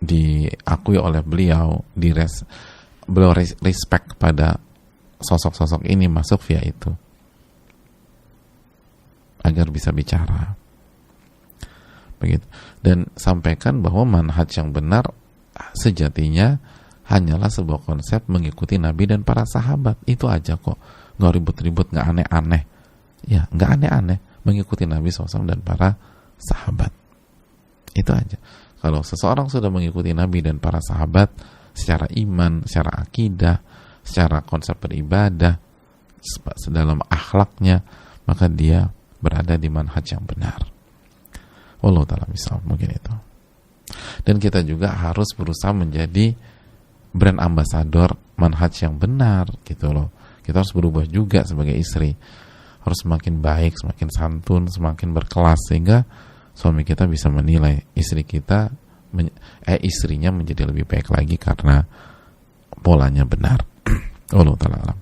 diakui oleh beliau, beliau respect pada sosok-sosok ini, masuk via itu agar bisa bicara begitu. Dan sampaikan bahwa manhaj yang benar sejatinya hanyalah sebuah konsep mengikuti Nabi dan para sahabat. Itu aja kok, nggak ribut-ribut, nggak aneh-aneh. Ya, nggak aneh-aneh, mengikuti Nabi SAW dan para sahabat. Itu aja. Kalau seseorang sudah mengikuti Nabi dan para sahabat secara iman, secara akidah, secara konsep beribadah, dalam akhlaknya, maka dia berada di manhaj yang benar. Wallahu ta'ala misal, mungkin itu. Dan kita juga harus berusaha menjadi brand ambassador manhaj yang benar gitu loh. Kita harus berubah juga sebagai istri, harus semakin baik, semakin santun, semakin berkelas, sehingga suami kita bisa menilai istrinya menjadi lebih baik lagi karena polanya benar. Wallahu ta'ala alam.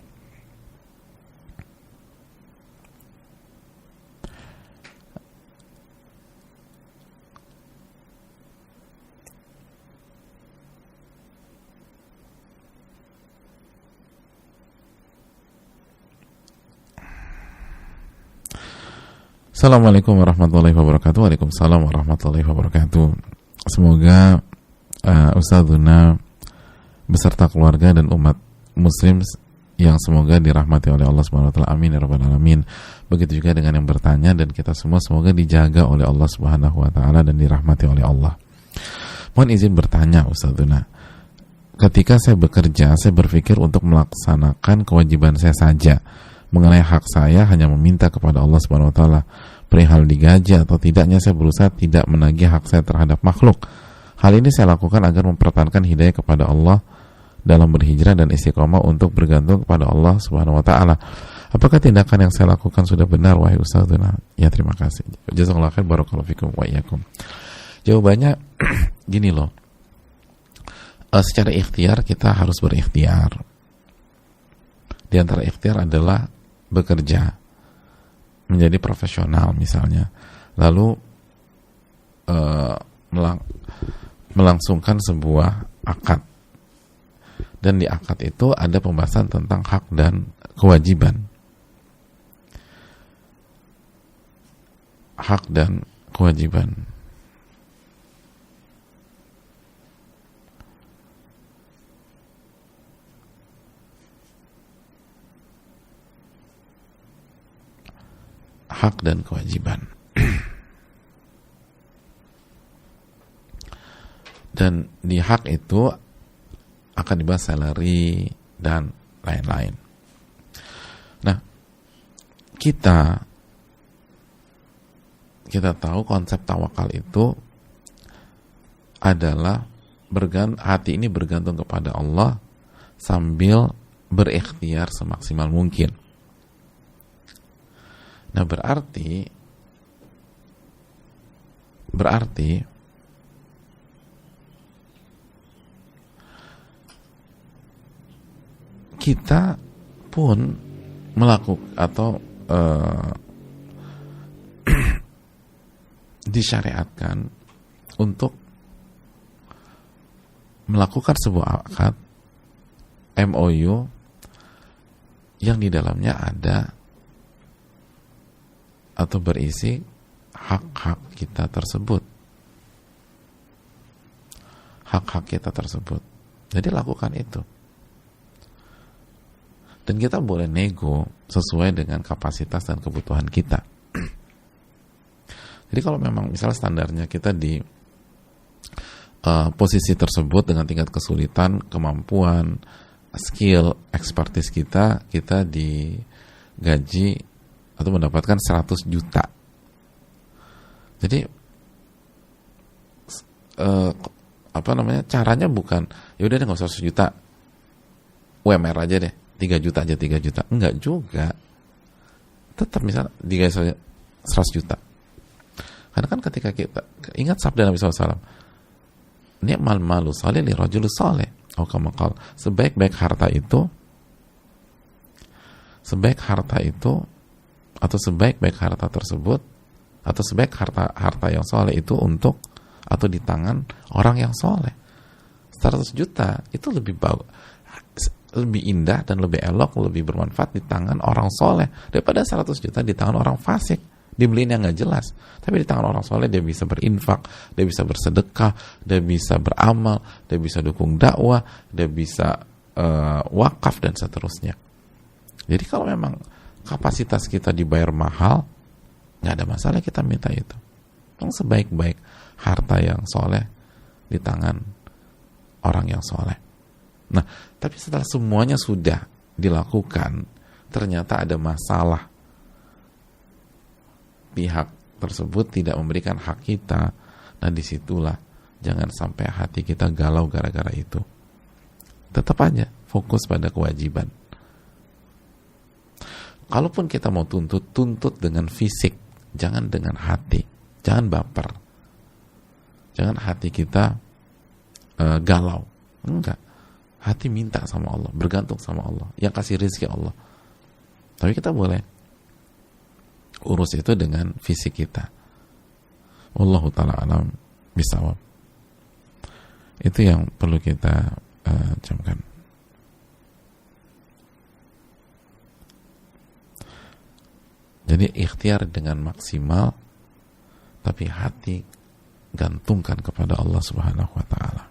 Assalamualaikum warahmatullahi wabarakatuh. Waalaikumsalam warahmatullahi wabarakatuh. Semoga Ustadzuna beserta keluarga dan umat muslim yang semoga dirahmati oleh Allah Subhanahu wa taala. Amin ya rabbal alamin. Begitu juga dengan yang bertanya, dan kita semua semoga dijaga oleh Allah Subhanahu wa taala dan dirahmati oleh Allah. Mohon izin bertanya Ustadzuna. Ketika saya bekerja, saya berpikir untuk melaksanakan kewajiban saya saja. Mengenai hak saya hanya meminta kepada Allah Subhanahu wa taala. Perihal digaji atau tidaknya saya berusaha tidak menagih hak saya terhadap makhluk. Hal ini saya lakukan agar mempertahankan hidayah kepada Allah dalam berhijrah dan istiqomah untuk bergantung kepada Allah Subhanahu wa taala. Apakah tindakan yang saya lakukan sudah benar wahai Ustadzuna? Ya, terima kasih. Jazakallahu khair, barakallahu fikum wa iyyakum. Jawabannya gini loh. Secara ikhtiar kita harus berikhtiar. Di antara ikhtiar adalah bekerja, menjadi profesional misalnya, lalu melangsungkan sebuah akad, dan di akad itu ada pembahasan tentang hak dan kewajiban. Hak dan kewajiban. Hak dan kewajiban. Dan di hak itu akan dibahas salary dan lain-lain. Nah, kita tahu konsep tawakal itu adalah hati ini bergantung kepada Allah sambil berikhtiar semaksimal mungkin. Nah, berarti kita pun melakukan atau disyariatkan untuk melakukan sebuah akad MOU yang di dalamnya ada atau berisi hak-hak kita tersebut. Hak-hak kita tersebut. Jadi lakukan itu. Dan kita boleh nego sesuai dengan kapasitas dan kebutuhan kita. Jadi kalau memang misalnya standarnya kita di posisi tersebut dengan tingkat kesulitan, kemampuan, skill, expertise kita digaji atau mendapatkan 100 juta. Jadi caranya bukan ya udah deh nggak usah 100 juta, UMR aja deh, 3 juta aja, 3 juta. Enggak juga. Tetap misalnya digaji 100 juta. Karena kan ketika kita ingat sabda Nabi SAW, ni'mal malu salih li rajul salih. Sebaik-baik harta itu atau sebaik-baik harta tersebut atau sebaik harta yang soleh itu untuk atau di tangan orang yang soleh. 100 juta itu lebih indah dan lebih elok, lebih bermanfaat di tangan orang soleh daripada 100 juta di tangan orang fasik, dibeliin yang nggak jelas. Tapi di tangan orang soleh dia bisa berinfak, dia bisa bersedekah, dia bisa beramal, dia bisa dukung dakwah, dia bisa wakaf dan seterusnya. Jadi kalau memang kapasitas kita dibayar mahal, nggak ada masalah kita minta itu. Yang sebaik-baik harta yang soleh di tangan orang yang soleh. Nah, tapi setelah semuanya sudah dilakukan, ternyata ada masalah pihak tersebut tidak memberikan hak kita, nah disitulah jangan sampai hati kita galau gara-gara itu. Tetap aja fokus pada kewajiban. Kalaupun kita mau tuntut dengan fisik, jangan dengan hati. Jangan baper. Jangan hati kita galau. Enggak. Hati minta sama Allah, bergantung sama Allah, yang kasih rezeki Allah. Tapi kita boleh urus itu dengan fisik kita. Wallahu ta'ala alam bisawab. Itu yang perlu kita camkan. Jadi ikhtiar dengan maksimal, tapi hati gantungkan kepada Allah Subhanahu wa ta'ala.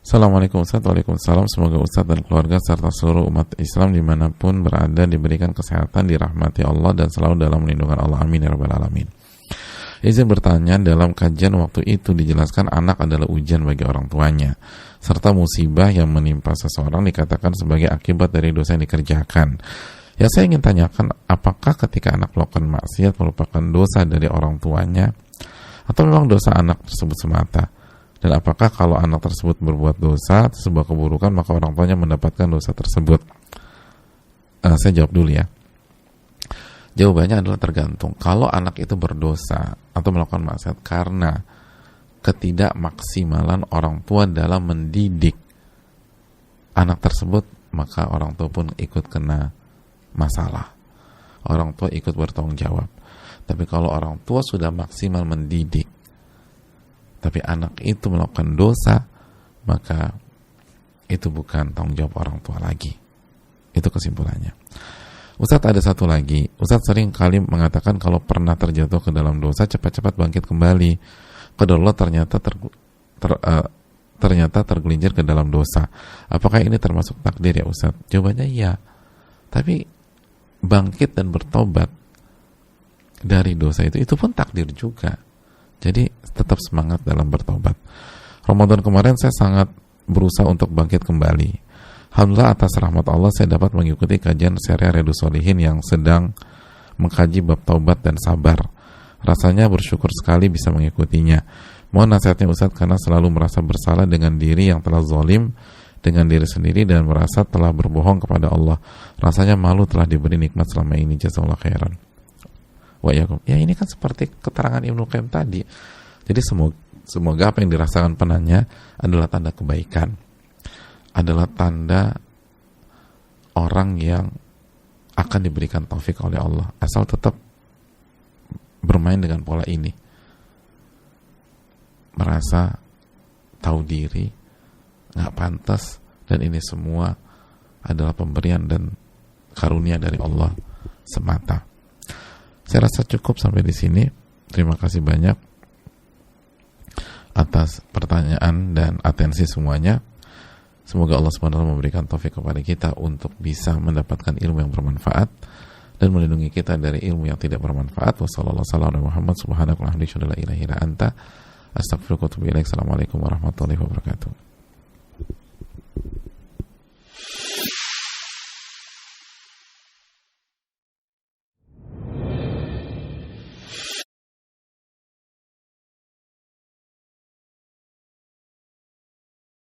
Assalamualaikum Ustaz. Waalaikumsalam. Semoga Ustaz dan keluarga serta seluruh umat Islam dimanapun berada diberikan kesehatan, dirahmati Allah dan selalu dalam lindungan Allah. Amin ya rabbal alamin. Izin bertanya, dalam kajian waktu itu dijelaskan anak adalah ujian bagi orang tuanya, serta musibah yang menimpa seseorang dikatakan sebagai akibat dari dosa yang dikerjakan. Ya, saya ingin tanyakan, apakah ketika anak melakukan maksiat merupakan dosa dari orang tuanya, atau memang dosa anak tersebut semata? Dan apakah kalau anak tersebut berbuat dosa, sebuah keburukan, maka orang tuanya mendapatkan dosa tersebut? Saya jawab dulu ya. Jawabannya adalah tergantung. Kalau anak itu berdosa atau melakukan maksiat karena ketidakmaksimalan orang tua dalam mendidik anak tersebut, maka orang tua pun ikut kena masalah. Orang tua ikut bertanggung jawab. Tapi kalau orang tua sudah maksimal mendidik, tapi anak itu melakukan dosa, maka itu bukan tanggung jawab orang tua lagi. Itu kesimpulannya. Ustadz, ada satu lagi. Ustadz sering kali mengatakan kalau pernah terjatuh ke dalam dosa, cepat-cepat bangkit kembali. Qadarullah ternyata tergelincir ke dalam dosa. Apakah ini termasuk takdir ya Ustadz? Jawabannya iya. Tapi bangkit dan bertobat dari dosa itu pun takdir juga. Jadi tetap semangat dalam bertobat. Ramadan kemarin saya sangat berusaha untuk bangkit kembali. Alhamdulillah atas rahmat Allah saya dapat mengikuti kajian serial Riyadhus Shalihin yang sedang mengkaji bab taubat dan sabar. Rasanya bersyukur sekali bisa mengikutinya. Mohon nasihatnya Ustadz, karena selalu merasa bersalah dengan diri yang telah zalim dengan diri sendiri dan merasa telah berbohong kepada Allah. Rasanya malu telah diberi nikmat selama ini. Jazakallahu khairan. Ya, ini kan seperti keterangan Ibnu Qayyim tadi. Jadi semoga apa yang dirasakan penanya adalah tanda kebaikan, adalah tanda orang yang akan diberikan taufik oleh Allah, asal tetap bermain dengan pola ini, merasa tahu diri, nggak pantas, dan ini semua adalah pemberian dan karunia dari Allah semata. Saya rasa cukup sampai di sini. Terima kasih banyak atas pertanyaan dan atensi semuanya. Semoga Allah SWT memberikan taufik kepada kita untuk bisa mendapatkan ilmu yang bermanfaat dan melindungi kita dari ilmu yang tidak bermanfaat. Wassalamualaikum warahmatullahi wabarakatuh.